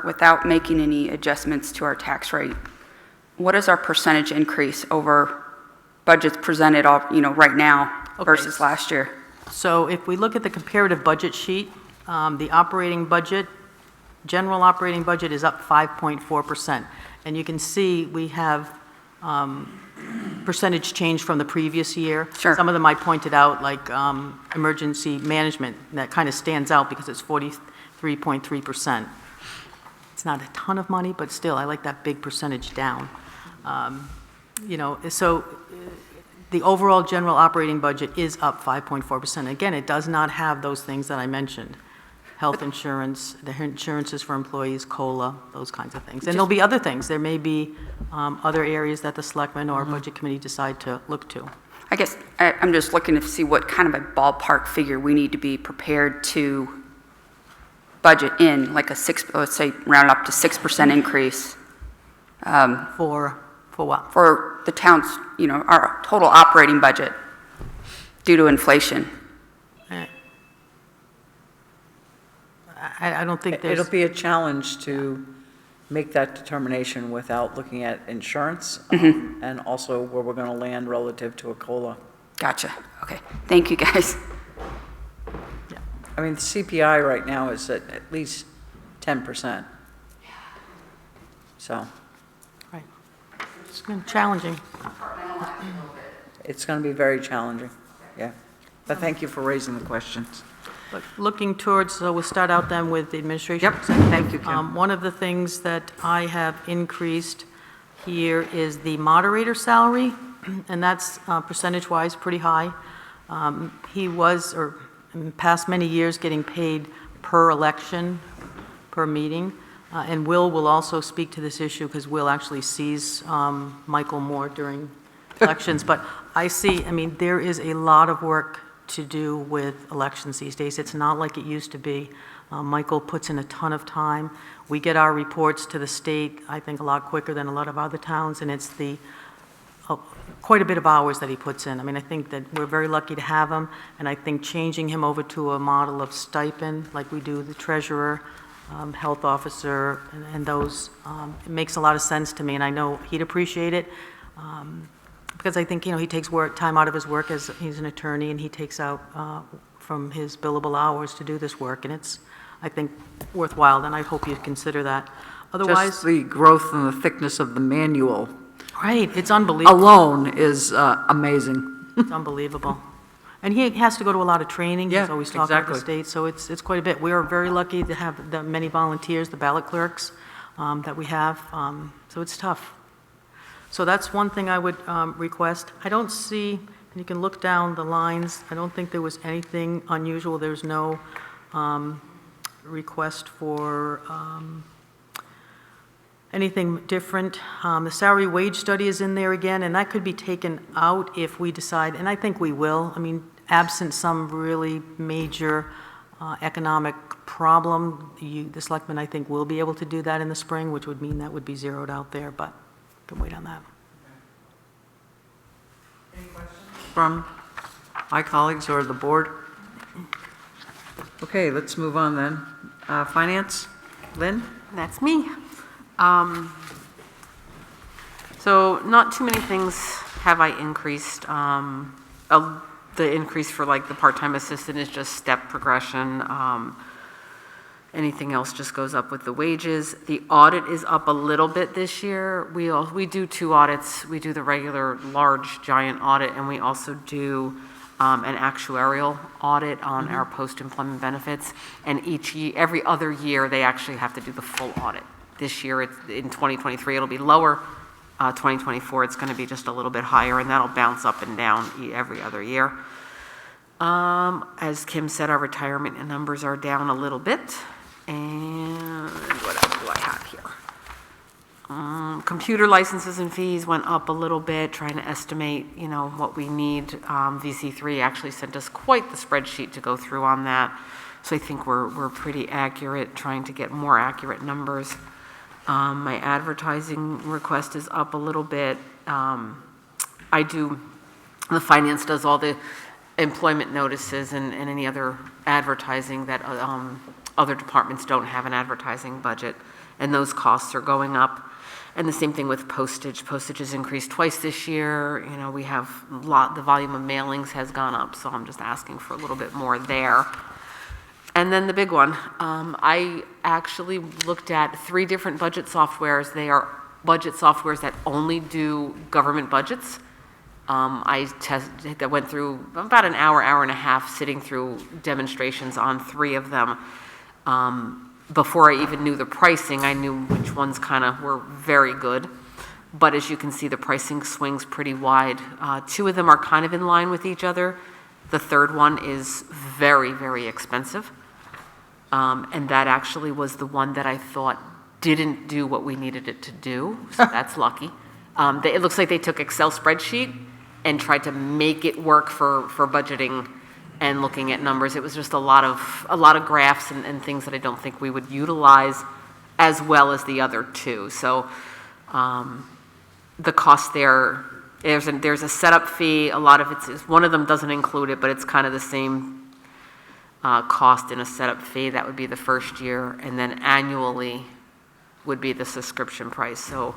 without making any adjustments to our tax rate, what is our percentage increase over budgets presented right now versus last year? So if we look at the comparative budget sheet, the operating budget, general operating budget is up 5.4%. And you can see we have percentage change from the previous year. Sure. Some of them I pointed out, like emergency management, that kind of stands out because it's 43.3%. It's not a ton of money, but still, I like that big percentage down. So the overall general operating budget is up 5.4%. Again, it does not have those things that I mentioned. Health insurance, the insurances for employees, COLA, those kinds of things. And there'll be other things. There may be other areas that the Selectmen or Budget Committee decide to look to. I guess I'm just looking to see what kind of a ballpark figure we need to be prepared to budget in, like let's say round up to 6% increase. For what? For the town's, our total operating budget due to inflation. I don't think there's... It'll be a challenge to make that determination without looking at insurance and also where we're going to land relative to a COLA. Gotcha. Okay. Thank you, guys. Yeah. I mean, the CPI right now is at least 10%. So... Right. It's been challenging. It's going to be very challenging, yeah. But thank you for raising the questions. But looking towards, so we'll start out then with the administration. Yep, thank you, Kim. One of the things that I have increased here is the moderator salary, and that's percentage-wise pretty high. He was, or in the past many years, getting paid per election, per meeting. And Will also speak to this issue because Will actually sees Michael more during elections. But I mean, there is a lot of work to do with elections these days. It's not like it used to be. Michael puts in a ton of time. We get our reports to the state, I think, a lot quicker than a lot of other towns, and it's quite a bit of hours that he puts in. I mean, I think that we're very lucky to have him, and I think changing him over to a model of stipend, like we do the treasurer, health officer, and those, it makes a lot of sense to me, and I know he'd appreciate it. Because I think, he takes time out of his work as he's an attorney, and he takes out from his billable hours to do this work, and it's, I think, worthwhile, and I hope you'd consider that. Otherwise, Just the growth and the thickness of the manual. Right, it's unbelievable. Alone is amazing. It's unbelievable. And he has to go to a lot of training. Yeah, He's always talking to the exactly. state, so it's quite a bit. We are very lucky to have the many volunteers, the ballot clerks that we have, so it's tough. So that's one thing I would request. I don't see, and you can look down the lines, I don't think there was anything unusual. There's no request for anything different. The salary wage study is in there again, and that could be taken out if we decide, and I think we will. I mean, absent some really major economic problem, the selectmen, I think, will be able to do that in the spring, which would mean that would be zeroed out there, but can wait on that. Any questions from my colleagues or the board? Okay, let's move on then. Finance, Lynn? That's me. So not too many things have I increased. The increase for like the part-time assistant is just step progression. Anything else just goes up with the wages. The audit is up a little bit this year. We do 2 audits. We do the regular large giant audit, and we also do an actuarial audit on our post-employment benefits. And every other year, they actually have to do the full audit. This year, in 2023, it'll be lower. 2024, it's going to be just a little bit higher, and that'll bounce up and down every other year. As Kim said, our retirement numbers are down a little bit. And what else do I have here? Computer licenses and fees went up a little bit, trying to estimate, what we need. VC3 actually sent us quite the spreadsheet to go through on that. So I think we're pretty accurate, trying to get more accurate numbers. My advertising request is up a little bit. The finance does all the employment notices and any other advertising that other departments don't have an advertising budget, and those costs are going up. And the same thing with postage. Postage has increased twice this year. We have the volume of mailings has gone up, so I'm just asking for a little bit more there. And then the big one, I actually looked at 3 different budget softwares. They are budget softwares that only do government budgets. I went through about an hour and a half sitting through demonstrations on 3 of them. Before I even knew the pricing, I knew which ones kind of were very good. But as you can see, the pricing swings pretty wide. 2 of them are kind of in line with each other. The 3rd one is very, very expensive. And that actually was the one that I thought didn't do what we needed it to do, so that's lucky. It looks like they took Excel spreadsheet and tried to make it work for budgeting and looking at numbers. It was just a lot of graphs and things that I don't think we would utilize as well as the other 2. So the cost there's a setup fee. A lot of one of them doesn't include it, but it's kind of the same cost in a setup fee. That would be the first year, and then annually would be the subscription price. So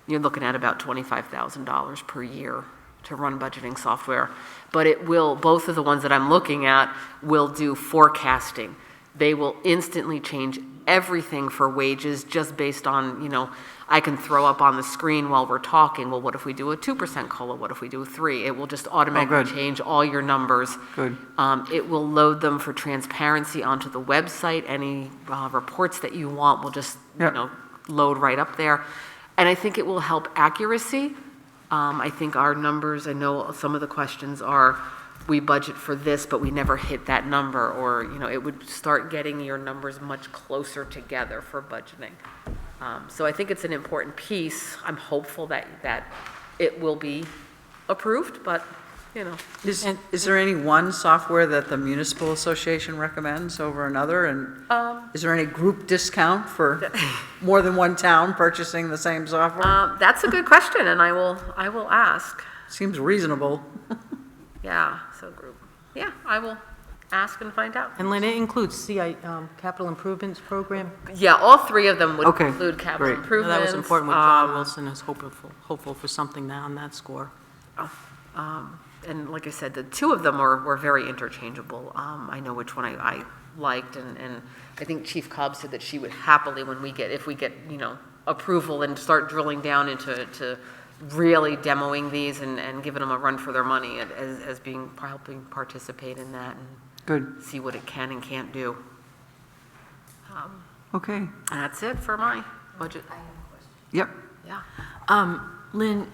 you're looking at about $25,000 per year to run budgeting software. But both of the ones that I'm looking at will do forecasting. they will instantly change everything for wages just based on, I can throw up on the screen while we're talking, well, what if we do a 2% COLA? What if we do a 3? It will just automatically change all your numbers. Good. It will load them for transparency onto the website. Any reports that you want will just, load right up there. And I think it will help accuracy. I think our numbers, I know some of the questions are, we budget for this, but we never hit that number, or, it would start getting your numbers much closer together for budgeting. So I think it's an important piece. I'm hopeful that it will be approved, but, Is there any one software that the Municipal Association recommends over another? And is there any group discount for more than one town purchasing the same software? That's a good question, and I will ask. Seems reasonable. Yeah, so group. Yeah, I will ask and find out. And Lynn, it includes capital improvements program? Yeah, all three of them would Okay, include capital great. improvements. That was important when John Wilson is hopeful for something now on that score. And like I said, the two of them were very interchangeable. I know which one I liked, and I think Chief Cobb said that she would happily, if we get approval and start drilling down into really demoing these and giving them a run for their money as helping participate in that and Good. see what it can and can't do. Okay. And that's it for my budget. Yep. Yeah. Lynn,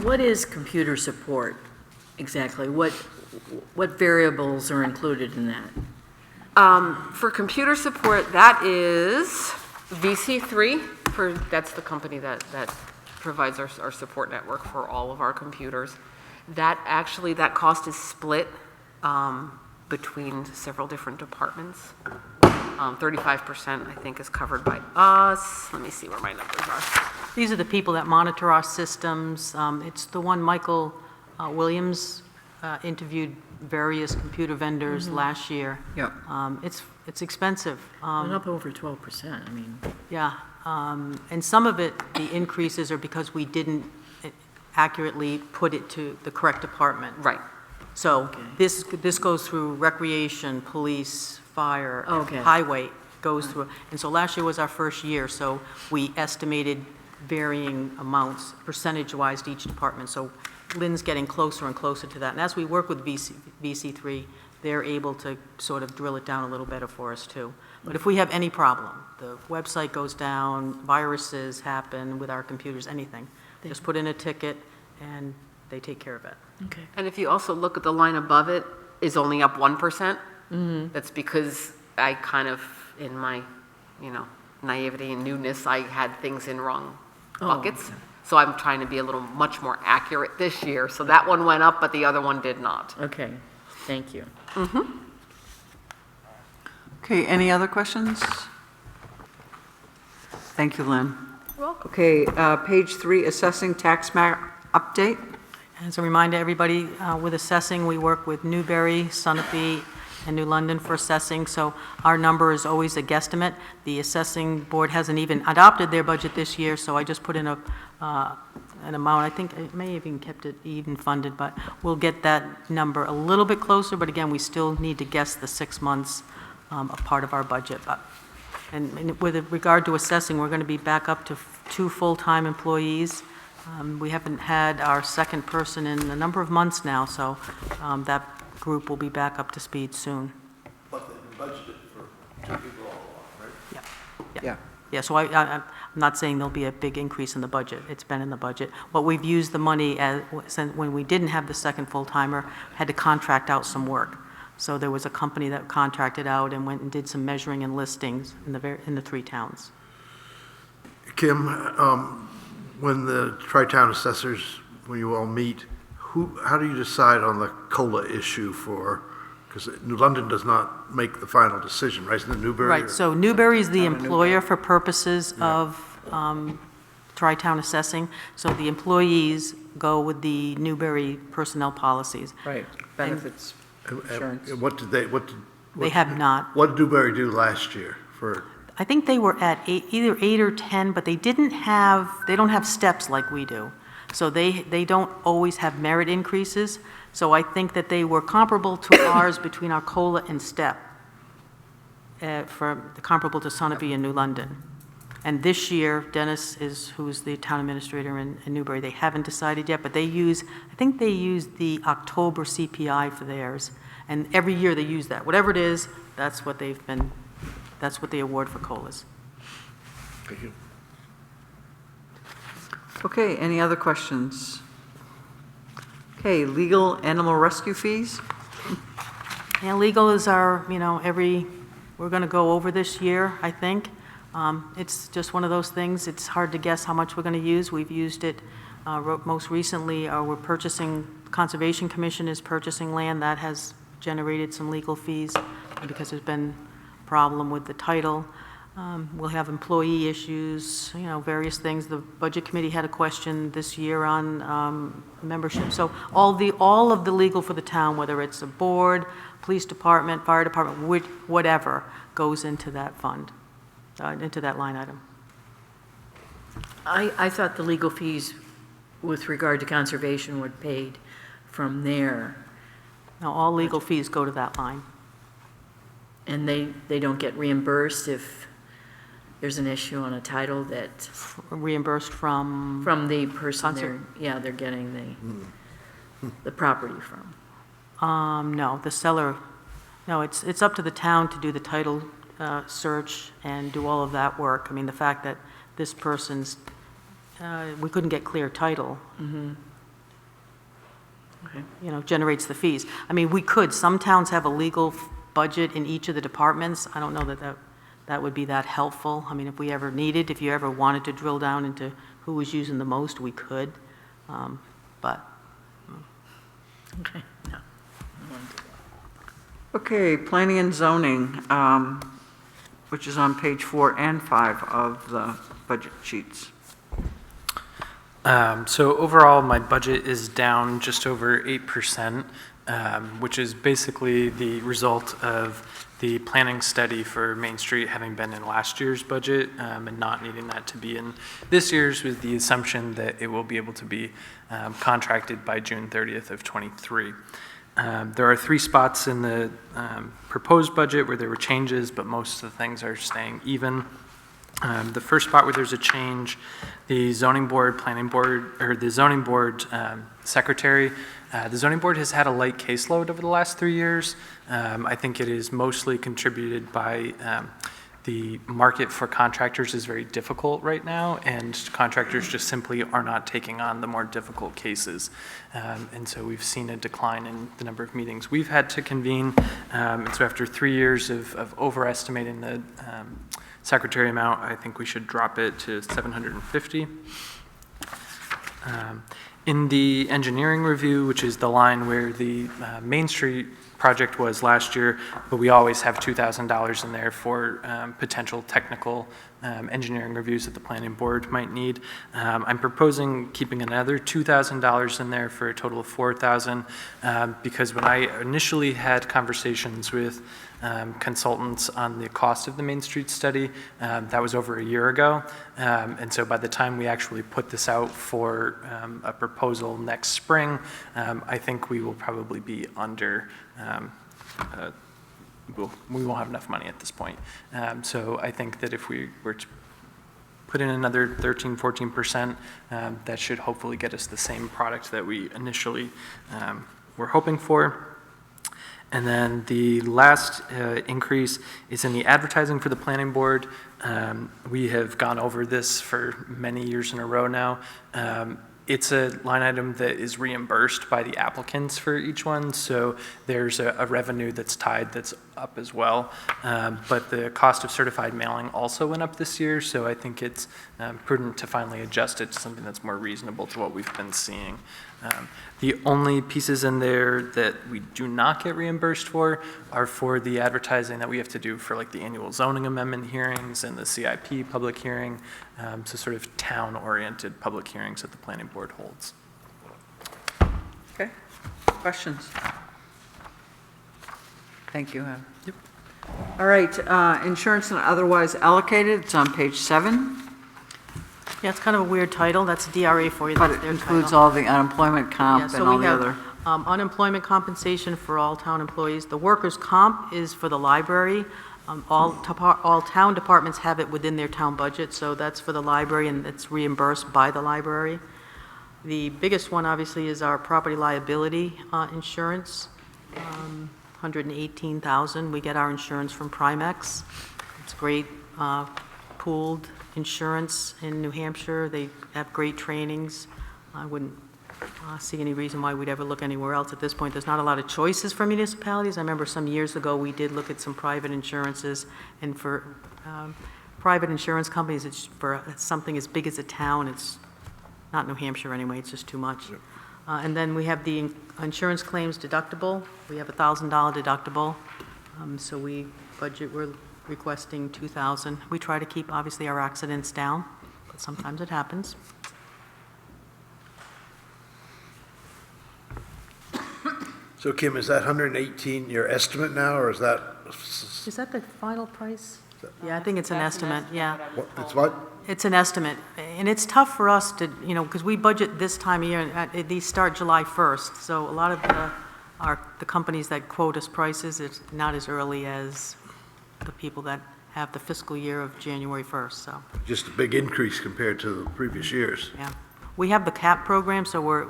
what is computer support exactly? What variables are included in that? For computer support, that is VC3, that's the company that provides our support network for all of our computers. That cost is split between several different departments. 35%, I think, is covered by us. Let me see where my numbers are. These are the people that monitor our systems. It's the one Michael Williams interviewed various computer vendors last year. Yep. It's expensive. Went up over 12%, I mean. Yeah, and some of it, the increases are because we didn't accurately put it to the correct department. Right. So this goes through recreation, police, fire, Okay. highway goes through. And so last year was our first year, so we estimated varying amounts percentage-wise to each department. So Lynn's getting closer and closer to that. And as we work with VC3, they're able to sort of drill it down a little better for us too. But if we have any problem, the website goes down, viruses happen with our computers, anything, just put in a ticket and they take care of it. Okay. And if you also look at the line above it, is only up 1%. That's because I kind of, in my, naivety and newness, I had things in wrong buckets. So I'm trying to be much more accurate this year. So that one went up, but the other one did not. Okay, thank you. Okay, any other questions? Thank you, Lynn. You're welcome. Okay, page 3, assessing tax map update. As a reminder, everybody, with assessing, we work with Newbury, Sunapee, and New London for assessing, so our number is always a guesstimate. The assessing board hasn't even adopted their budget this year, so I just put in an amount. I think I may have even kept it even funded, but we'll get that number a little bit closer, but again, we still need to guess the 6 months a part of our budget. And with regard to assessing, we're going to be back up to 2 full-time employees. We haven't had our second person in a number of months now, so that group will be back up to speed soon. But they've been budgeted for 2 people all along, right? Yeah. Yeah, so I'm not saying there'll be a big increase in the budget. It's been in the budget. What we've used the money as, when we didn't have the second full-timer, had to contract out some work. So there was a company that contracted out and went and did some measuring and listings in the 3 towns. Kim, when the tri-town assessors, when you all meet, how do you decide on the COLA issue because New London does not make the final decision, right? Isn't it Newbury? Right, so Newbury is the employer for purposes of tri-town assessing. So the employees go with the Newbury personnel policies. Right, benefits, insurance. They have not. What did Newbury do last year for? I think they were at either 8 or 10, but they don't have steps like we do. So they don't always have merit increases. So I think that they were comparable to ours between our COLA and STEP. for comparable to Sunapee and New London. And this year, Dennis who's the town administrator in Newbury, they haven't decided yet, but I think they use the October CPI for theirs. And every year they use that. Whatever it is, that's what they award for COLAs. Thank you. Okay, any other questions? Okay, legal animal rescue fees? Yeah, legal is our, we're going to go over this year, I think. It's just one of those things. It's hard to guess how much we're going to use. We've used it most recently. Conservation Commission is purchasing land. That has generated some legal fees because there's been a problem with the title. We'll have employee issues, various things. The Budget Committee had a question this year on membership. So all of the legal for the town, whether it's a board, police department, fire department, whatever, goes into that fund, into that line item. I thought the legal fees with regard to conservation were paid from there. No, all legal fees go to that line. And they don't get reimbursed if there's an issue on a title that... Reimbursed from... From the person they're getting the property from. No, the seller, no, it's up to the town to do the title search and do all of that work. I mean, the fact that this person's, we couldn't get clear title, Okay. Generates the fees. I mean, we could, some towns have a legal budget in each of the departments. I don't know that would be that helpful. I mean, if you ever wanted to drill down into who was using the most, we could, but. Okay, no. Okay, planning and zoning, which is on page 4 and 5 of the budget sheets. So overall, my budget is down just over 8%, which is basically the result of the planning study for Main Street having been in last year's budget and not needing that to be in this year's, with the assumption that it will be able to be contracted by June 30th of '23. There are 3 spots in the proposed budget where there were changes, but most of the things are staying even. The first spot where there's a change, the zoning board, planning board, or the zoning board secretary. The zoning board has had a light caseload over the last 3 years. I think it is mostly contributed by the market for contractors is very difficult right now, and contractors just simply are not taking on the more difficult cases. And so we've seen a decline in the number of meetings we've had to convene. And so after 3 years of overestimating the secretary amount, I think we should drop it to 750. In the engineering review, which is the line where the Main Street project was last year, but we always have $2,000 in there for potential technical engineering reviews that the planning board might need. I'm proposing keeping another $2,000 in there for a total of $4,000 because when I initially had conversations with consultants on the cost of the Main Street study, that was over a year ago. And so by the time we actually put this out for a proposal next spring, I think we will probably be under, we won't have enough money at this point. So I think that if we were to put in another 13–14%, that should hopefully get us the same product that we initially were hoping for. And then the last increase is in the advertising for the planning board. We have gone over this for many years in a row now. It's a line item that is reimbursed by the applicants for each one, so there's a revenue that's tied that's up as well. But the cost of certified mailing also went up this year, so I think it's prudent to finally adjust it to something that's more reasonable to what we've been seeing. The only pieces in there that we do not get reimbursed for are for the advertising that we have to do for like the annual zoning amendment hearings and the CIP public hearing, so sort of town-oriented public hearings that the planning board holds. Okay, questions? Thank you, Ann. Yep. All right, insurance and otherwise allocated, it's on page 7. Yeah, it's kind of a weird title. That's DRA for you. But That's it their includes title. all the unemployment comp Yeah, so and all we the have other. unemployment compensation for all town employees. The workers' comp is for the library. All town departments have it within their town budget, so that's for the library, and it's reimbursed by the library. The biggest one, obviously, is our property liability insurance, $118,000. We get our insurance from Primex. It's great pooled insurance in New Hampshire. They have great trainings. I wouldn't see any reason why we'd ever look anywhere else at this point. There's not a lot of choices for municipalities. I remember some years ago we did look at some private insurances, and for private insurance companies, it's for something as big as a town. It's not New Hampshire anyway, it's just too much. And then we have the insurance claims deductible. We have a $1,000 deductible. So we're requesting $2,000. We try to keep, obviously, our accidents down, but sometimes it happens. So Kim, is that 118 your estimate now, or is that? Is that the final price? Yeah, I think it's an estimate, yeah. It's what? It's an estimate, and it's tough for us to, because we budget this time of year, and these start July 1st, so a lot of the companies that quote us prices, it's not as early as the people that have the fiscal year of January 1st, so. Just a big increase compared to the previous years. Yeah. We have the CAP program, so we're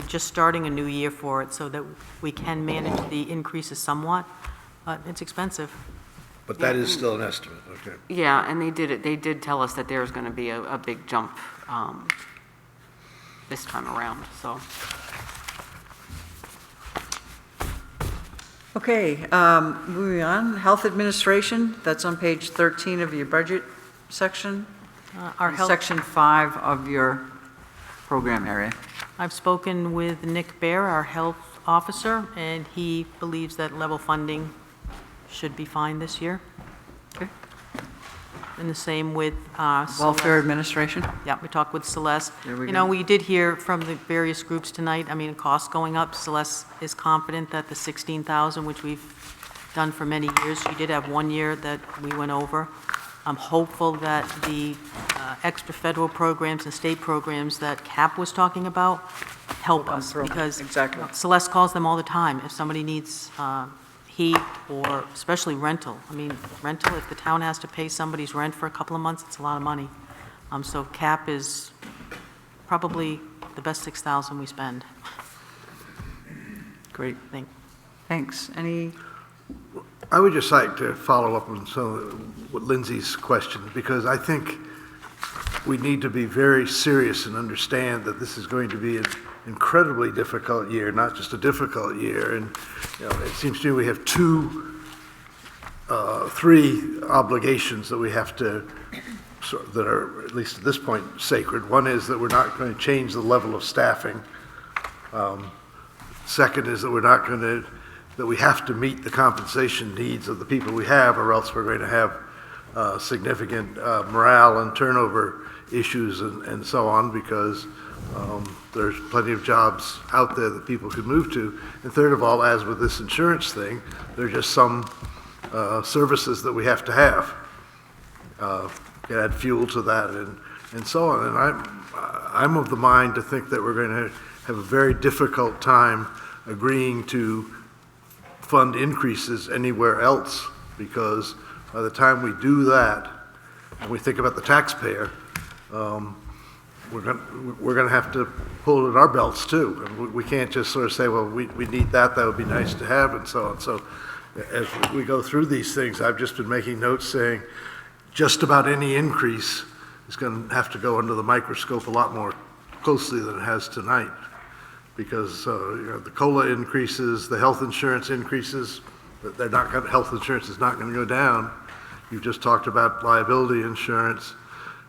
just starting a new year for it, so that we can manage the increases somewhat, but it's expensive. But that is still an estimate, okay. Yeah, and they did tell us that there's going to be a big jump this time around, so. Okay, moving on, Health Administration, that's on page 13 of your budget section. Our health. Section 5 of your program area. I've spoken with Nick Bear, our health officer, and he believes that level funding should be fine this year. Okay. And the same with Welfare Administration? Yeah, we talked with Celeste. There we go. We did hear from the various groups tonight, costs going up. Celeste is confident that the 16,000, which we've done for many years, we did have one year that we went over. I'm hopeful that the extra federal programs and state programs that CAP was talking about help us, because exactly. Celeste calls them all the time. If somebody needs heat, or especially rental. Rental, if the town has to pay somebody's rent for a couple of months, it's a lot of money. So CAP is probably the best 6,000 we spend. Great. Thanks. I would just like to follow up on some of what Lindsay's question, because I think we need to be very serious and understand that this is going to be an incredibly difficult year, not just a difficult year. And it seems to me we have three obligations that we have to, that are, at least at this point, sacred. One is that we're not going to change the level of staffing. Second is that that we have to meet the compensation needs of the people we have, or else we're going to have significant morale and turnover issues and so on, because there's plenty of jobs out there that people could move to. And third of all, as with this insurance thing, there are just some services that we have to have. Add fuel to that and so on. And I'm of the mind to think that we're going to have a very difficult time agreeing to fund increases anywhere else, because by the time we do that, and we think about the taxpayer, we're going to have to pull at our belts too. And we can't just sort of say, well, we need that would be nice to have, and so on. So as we go through these things, I've just been making notes saying just about any increase is going to have to go under the microscope a lot more closely than it has tonight, because the COLA increases, the health insurance increases, health insurance is not going to go down. You've just talked about liability insurance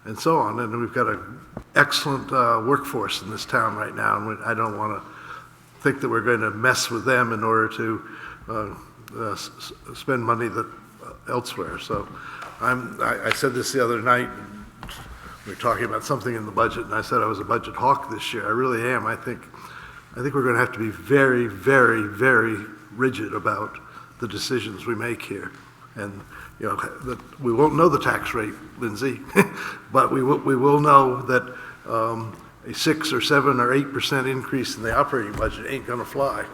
and so on, and we've got an excellent workforce in this town right now, and I don't want to think that we're going to mess with them in order to spend money elsewhere. So I said this the other night. We were talking about something in the budget, and I said I was a budget hawk this year. I really am. I think we're going to have to be very, very, very rigid about the decisions we make here. And we won't know the tax rate, Lindsay, but we will know that a 6 or 7 or 8% increase in the operating budget ain't going to fly.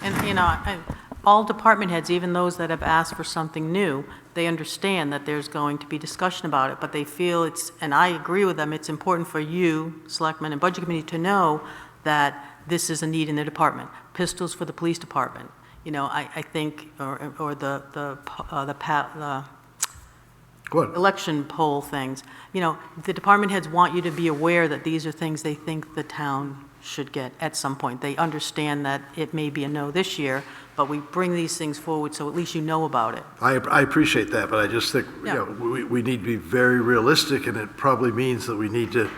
And all department heads, even those that have asked for something new, they understand that there's going to be discussion about it, but they feel it's, and I agree with them, it's important for you, Selectmen and Budget Committee, to know that this is a need in the department. Pistols for the police department. You know, I think, or the election poll things. You know, the department heads want you to be aware that these are things they think the town should get at some point. They understand that it may be a no this year, but we bring these things forward so at least you know about it. I appreciate that, but I just think, you know, we need to be very realistic, and it probably means that we need to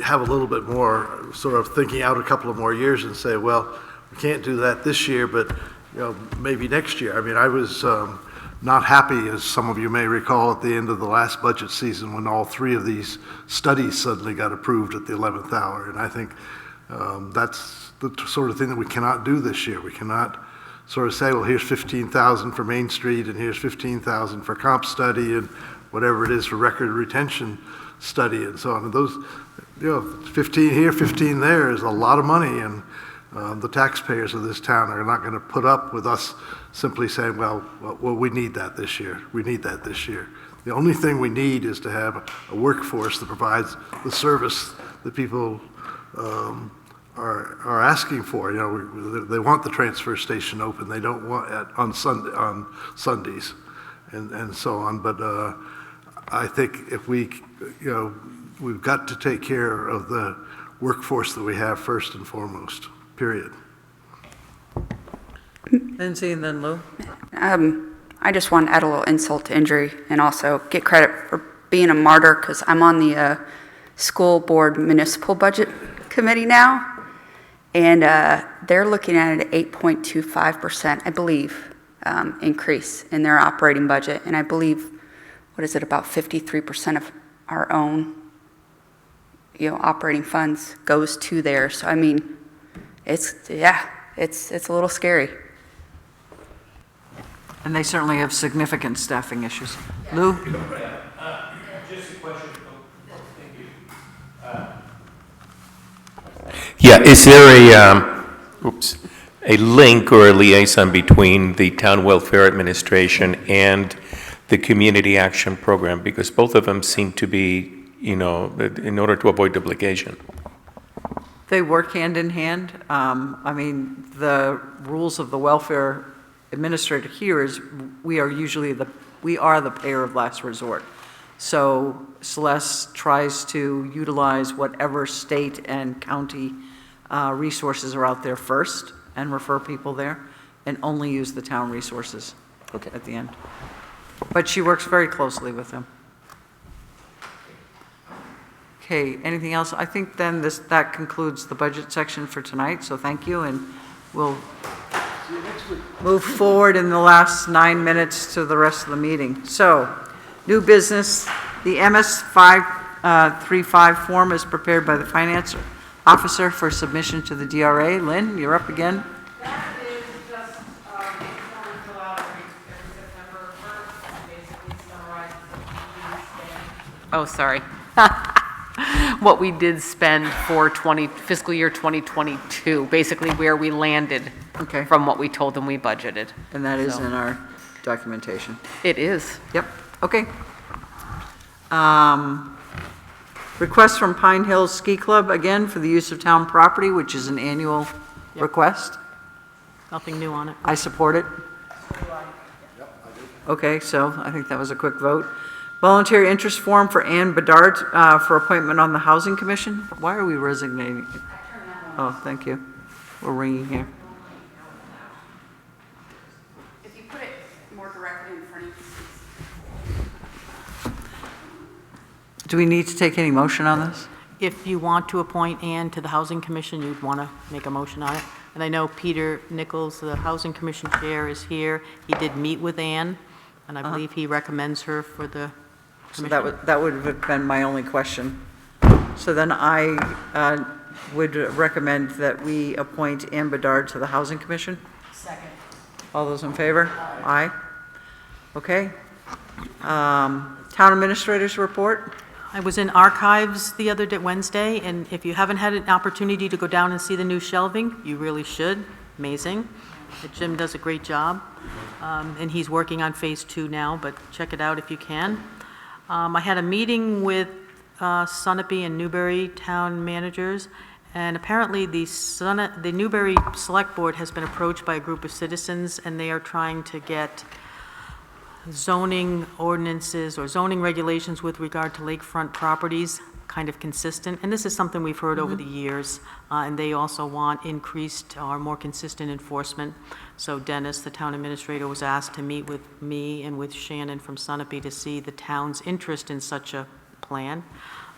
have a little bit more sort of thinking out a couple of more years and say, well, we can't do that this year, but, you know, maybe next year. I mean, I was not happy, as some of you may recall, at the end of the last budget season when all three of these studies suddenly got approved at the 11th hour. And I think that's the sort of thing that we cannot do this year. We cannot sort of say, well, here's 15,000 for Main Street and here's 15,000 for comp study and whatever it is for record retention study and so on. And those, you know, 15 here, 15 there is a lot of money, and the taxpayers of this town are not going to put up with us simply saying, well, we need that this year. We need that this year. The only thing we need is to have a workforce that provides the service that people are asking for. You know, they want the transfer station open. They don't want it on Sundays and so on. But I think if we, you know, we've got to take care of the workforce that we have first and foremost, period. Lindsay and then Lou. I just want to add a little insult to injury and also get credit for being a martyr, because I'm on the school board municipal budget committee now, and they're looking at an 8.25%, I believe, increase in their operating budget, and I believe, what is it, about 53% of our own, you know, operating funds goes to there. So I mean, it's a little scary. And they certainly have significant staffing issues. Lou? Just a question. Thank you. Yeah, is there a link or a liaison between the Town Welfare Administration and the Community Action Program? Because both of them seem to be, you know, in order to avoid duplication. They work hand in hand. I mean, the rules of the welfare administrator here is we are the payer of last resort. So Celeste tries to utilize whatever state and county resources are out there first and refer people there, and only use the town resources at the end. But she works very closely with them. Okay, anything else? I think then that concludes the budget section for tonight, so thank you, and we'll move forward in the last 9 minutes to the rest of the meeting. So, new business, the MS 535 form is prepared by the finance officer for submission to the DRA. Lynn, you're up again. That is just fill out every September 1st, and basically summarizes what we spend. Oh, sorry. What we did spend for fiscal year 2022, basically where we landed from what we told them we budgeted. And that is in our documentation. It is. Yep, okay. Request from Pine Hills Ski Club, again, for the use of town property, which is an annual request. Nothing new on it. I support it. Okay, so I think that was a quick vote. Volunteer interest form for Ann Bedard for appointment on the Housing Commission. Why are we resignating? Oh, thank you. We're ringing here. If you put it more directly in front of you. Do we need to take any motion on this? If you want to appoint Ann to the Housing Commission, you'd want to make a motion on it. And I know Peter Nichols, the Housing Commission Chair, is here. He did meet with Ann, and I believe he recommends her for the So that would have been my only question. So then I would recommend that we appoint Ann Bedard to the Housing Commission. Second. All those in favor? Aye. Okay. Town Administrator's Report. I was in archives the other day, Wednesday, and if you haven't had an opportunity to go down and see the new shelving, you really should. Amazing. Jim does a great job, and he's working on Phase 2 now, but check it out if you can. I had a meeting with Sunapee and Newbury town managers, and apparently the Newbury Select Board has been approached by a group of citizens, and they are trying to get zoning ordinances or zoning regulations with regard to lakefront properties kind of consistent. And this is something we've heard over the years, and they also want increased or more consistent enforcement. So Dennis, the town administrator, was asked to meet with me and with Shannon from Sunapee to see the town's interest in such a plan.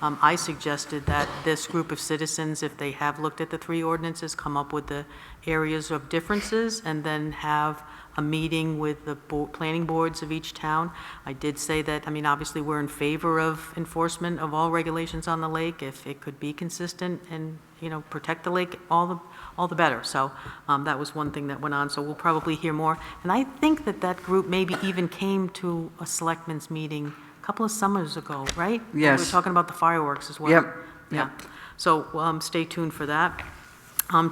I suggested that this group of citizens, if they have looked at the 3 ordinances, come up with the areas of differences and then have a meeting with the planning boards of each town. I did say that, I mean, obviously we're in favor of enforcement of all regulations on the lake if it could be consistent and, you know, protect the lake, all the better. So that was one thing that went on. So we'll probably hear more. And I think that group maybe even came to a selectmen's meeting a couple of summers ago, right? Yes. We were talking about the fireworks as well. Yep. Yeah. So stay tuned for that.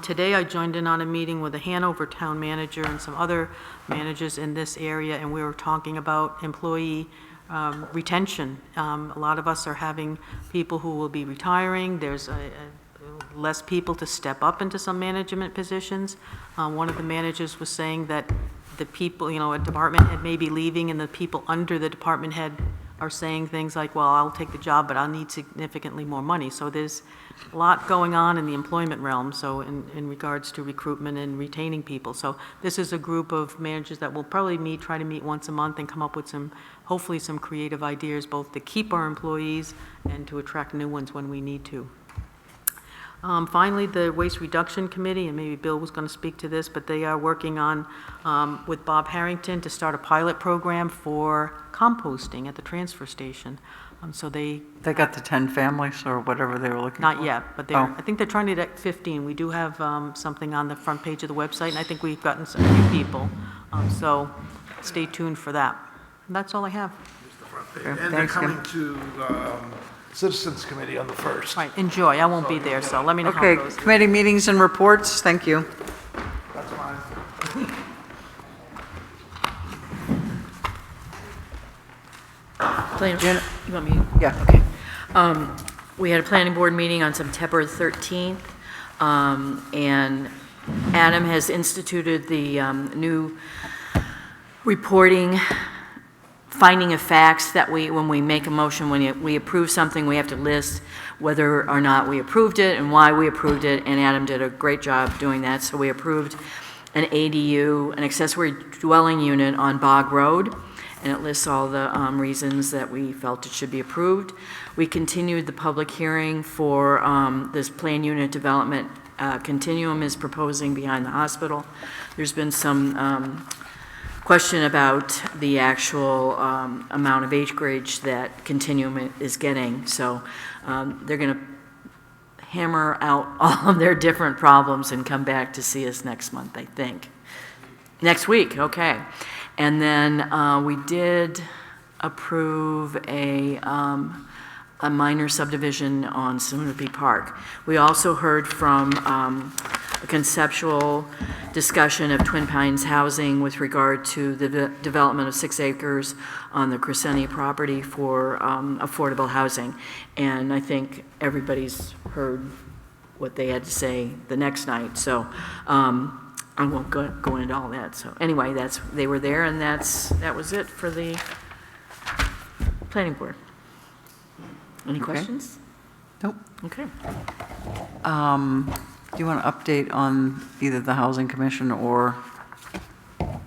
Today I joined in on a meeting with the Hanover town manager and some other managers in this area, and we were talking about employee retention. A lot of us are having people who will be retiring. There's less people to step up into some management positions. One of the managers was saying that the people, you know, a department head may be leaving, and the people under the department head are saying things like, well, I'll take the job, but I'll need significantly more money. So there's a lot going on in the employment realm, so in regards to recruitment and retaining people. So this is a group of managers that will probably try to meet once a month and come up with hopefully some creative ideas, both to keep our employees and to attract new ones when we need to. Finally, the Waste Reduction Committee, and maybe Bill was going to speak to this, but they are working on, with Bob Harrington, to start a pilot program for composting at the transfer station. So they got the 10 families or whatever they were looking for? Not yet, but I think they're trying to get 15. We do have something on the front page of the website, and I think we've gotten a few people. So stay tuned for that. And that's all I have. And they're coming to Citizens Committee on the 1st. Right, enjoy. I won't be there, so let me know how Okay, it goes. committee meetings and reports, thank you. That's fine. You want me? Yeah. Okay. We had a planning board meeting on September 13th, and Adam has instituted the new reporting, finding of facts that when we make a motion, when we approve something, we have to list whether or not we approved it and why we approved it, and Adam did a great job doing that. So we approved an ADU, an accessory dwelling unit on Bog Road, and it lists all the reasons that we felt it should be approved. We continued the public hearing for this plan unit development. Continuum is proposing behind the hospital. There's been some question about the actual amount of acreage that Continuum is getting. So they're going to hammer out all of their different problems and come back to see us next month, I think. Next week, okay. And then we did approve a minor subdivision on Sunapee Park. We also heard from a conceptual discussion of Twin Pines housing with regard to the development of 6 acres on the Crescenti property for affordable housing. And I think everybody's heard what they had to say the next night. So I won't go into all that. So anyway, they were there, and that was it for the planning board. Any questions? Nope. Okay. Do you want to update on either the Housing Commission or,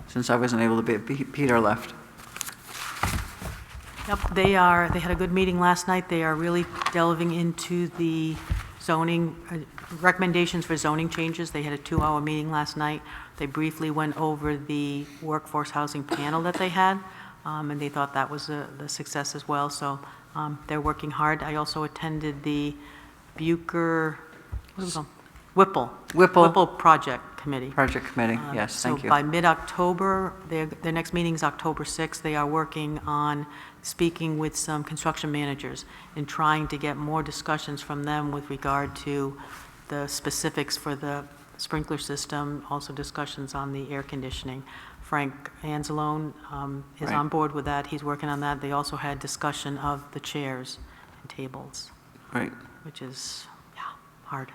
since I wasn't able to be, Peter left? Yep, they had a good meeting last night. They are really delving into the zoning, recommendations for zoning changes. They had a 2-hour meeting last night. They briefly went over the workforce housing panel that they had, and they thought that was the success as well. So they're working hard. I also attended the Whipple Project Committee. Yes, thank you. So by mid-October, their next meeting is October 6th. They are working on speaking with some construction managers and trying to get more discussions from them with regard to the specifics for the sprinkler system, also discussions on the air conditioning. Frank Anzalone is Right. on board with that. He's working on that. They also had discussion of the chairs and tables, Right. which is, yeah, hard.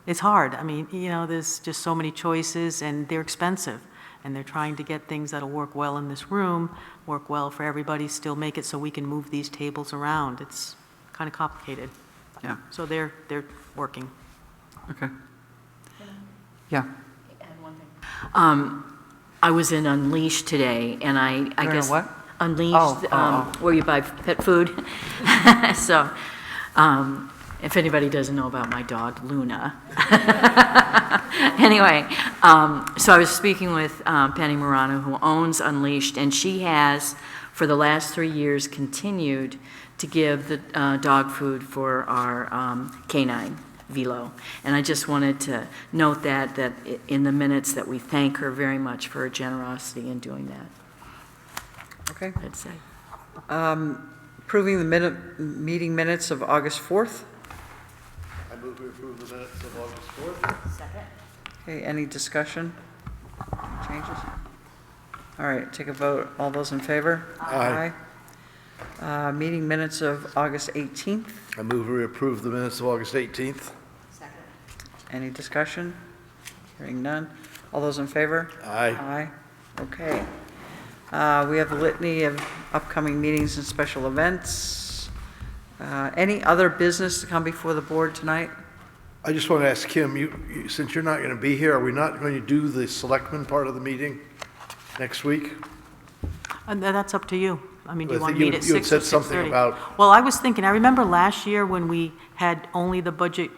It's hard. I mean, you know, there's just so many choices, and they're expensive. And they're trying to get things that'll work well in this room, work well for everybody, still make it so we can move these tables around. It's kind of complicated. Yeah. So they're working. Okay. Yeah. I was in Unleashed today, and I You're in a guess. what? Unleashed, where you buy pet food. So, if anybody doesn't know about my dog, Luna. Anyway, so I was speaking with Penny Morano, who owns Unleashed, and she has, for the last 3 years, continued to give the dog food for our canine, Velo. And I just wanted to note that in the minutes, that we thank her very much for her generosity in doing that. Okay. I'd say. Approving the meeting minutes of August 4th. I move we approve the minutes of August 4th. Second. Okay, any discussion? Changes? All right, take a vote. All those in favor? Aye. Meeting minutes of August 18th. I move we approve the minutes of August 18th. Second. Any discussion? Hearing none. All those in favor? Aye. Aye. Okay. We have the litany of upcoming meetings and special events. Any other business to come before the board tonight? I just want to ask Kim, since you're not going to be here, are we not going to do the selectmen part of the meeting next week? And that's up to you. I mean, do you I want to think meet at you had 6 or said something 6:30? about- Well, I was thinking, I remember last year when we had only the budget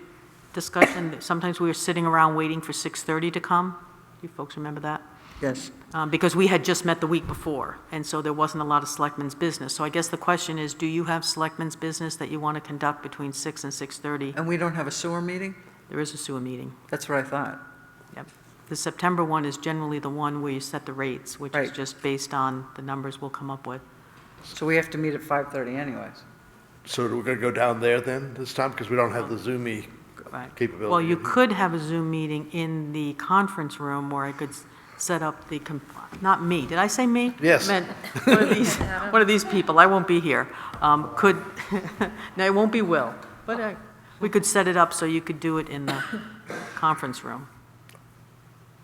discussion, that sometimes we were sitting around waiting for 6:30 to come. You folks remember that? Yes. Because we had just met the week before, and so there wasn't a lot of selectmen's business. So I guess the question is, do you have selectmen's business that you want to conduct between 6 and 6:30? And we don't have a sewer meeting? There is a sewer meeting. That's what I thought. Yep. The September one is generally the one where you set the rates, which is Right. just based on the numbers we'll come up with. So we have to meet at 5:30 anyways. So we're going to go down there then this time, because we don't have the Zoom-y Right. capability? Well, you could have a Zoom meeting in the conference room where I could set up the, not me, did I say me? Yes. I meant one of these people, I won't be here, could, no, it won't be Will, but we could set it up so you could do it in the conference room.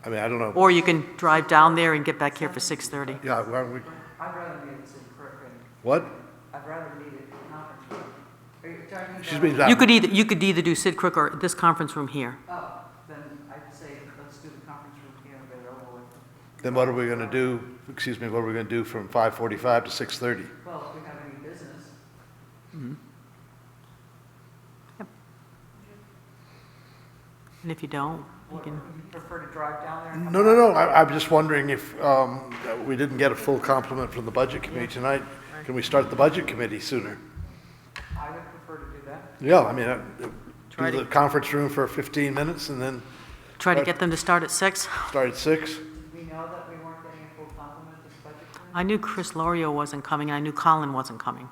I mean, I don't know. Or you can drive down there and get back here for 6:30. Yeah, why don't we, I'd rather meet at Sid Crook. what? I'd rather meet at the conference room. Are you talking about? She's been down. You could either do Sid Crook or this conference room here. Oh, then I'd say let's do the conference room here and get it over with. Then what are we going to do, excuse me, what are we going to do from 5:45 to 6:30? Well, if we have any business. And if you don't, you can, You prefer to drive down there? and come No, back? I'm just wondering if we didn't get a full complement from the Budget Committee tonight. Can we start the Budget Committee sooner? I would prefer to do that. Yeah, I mean, Try do to- the conference room for 15 minutes and then try to get them to start at 6. start at 6? Did we know that we weren't getting a full complement of this budget? I knew Chris Lorio wasn't coming, and I knew Colin wasn't coming.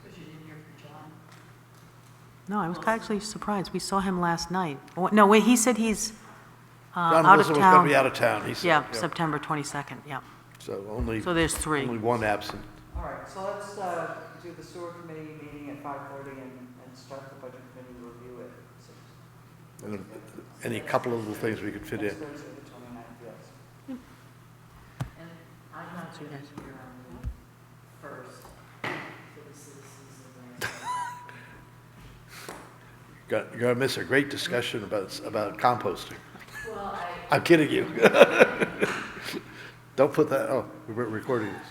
Because you didn't hear from John? No, I was actually surprised. We saw him last night. Oh, no, wait, he said he's John out of Wilson was going to be town. out of town, he said. Yeah, September 22nd, yeah. So only. So there's 3. Only one absent. All right, so let's do the sewer committee meeting at 5:30 and start the budget committee review at 6. And then any couple of little things we could fit in. Next Thursday, the 29th, yes. And I'm not going to be here on the 1st for the citizens of You're going to miss a great discussion about composting. Well, I'm kidding you. Don't put that, oh, we're recording this.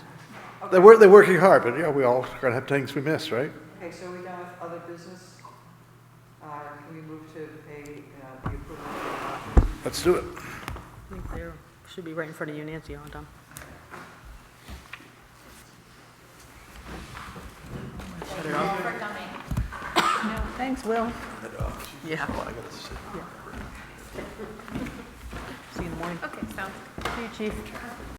They're working hard, but yeah, we all are going to have things we miss, right? Okay, so we done with other business? Can we move to pay the approval of the vouchers? Let's do it. I think they should be right in front of you, Nancy, all done. Shut it off. No, thanks, Will. Yeah. See you in the morning. Okay, sounds See you, Chief.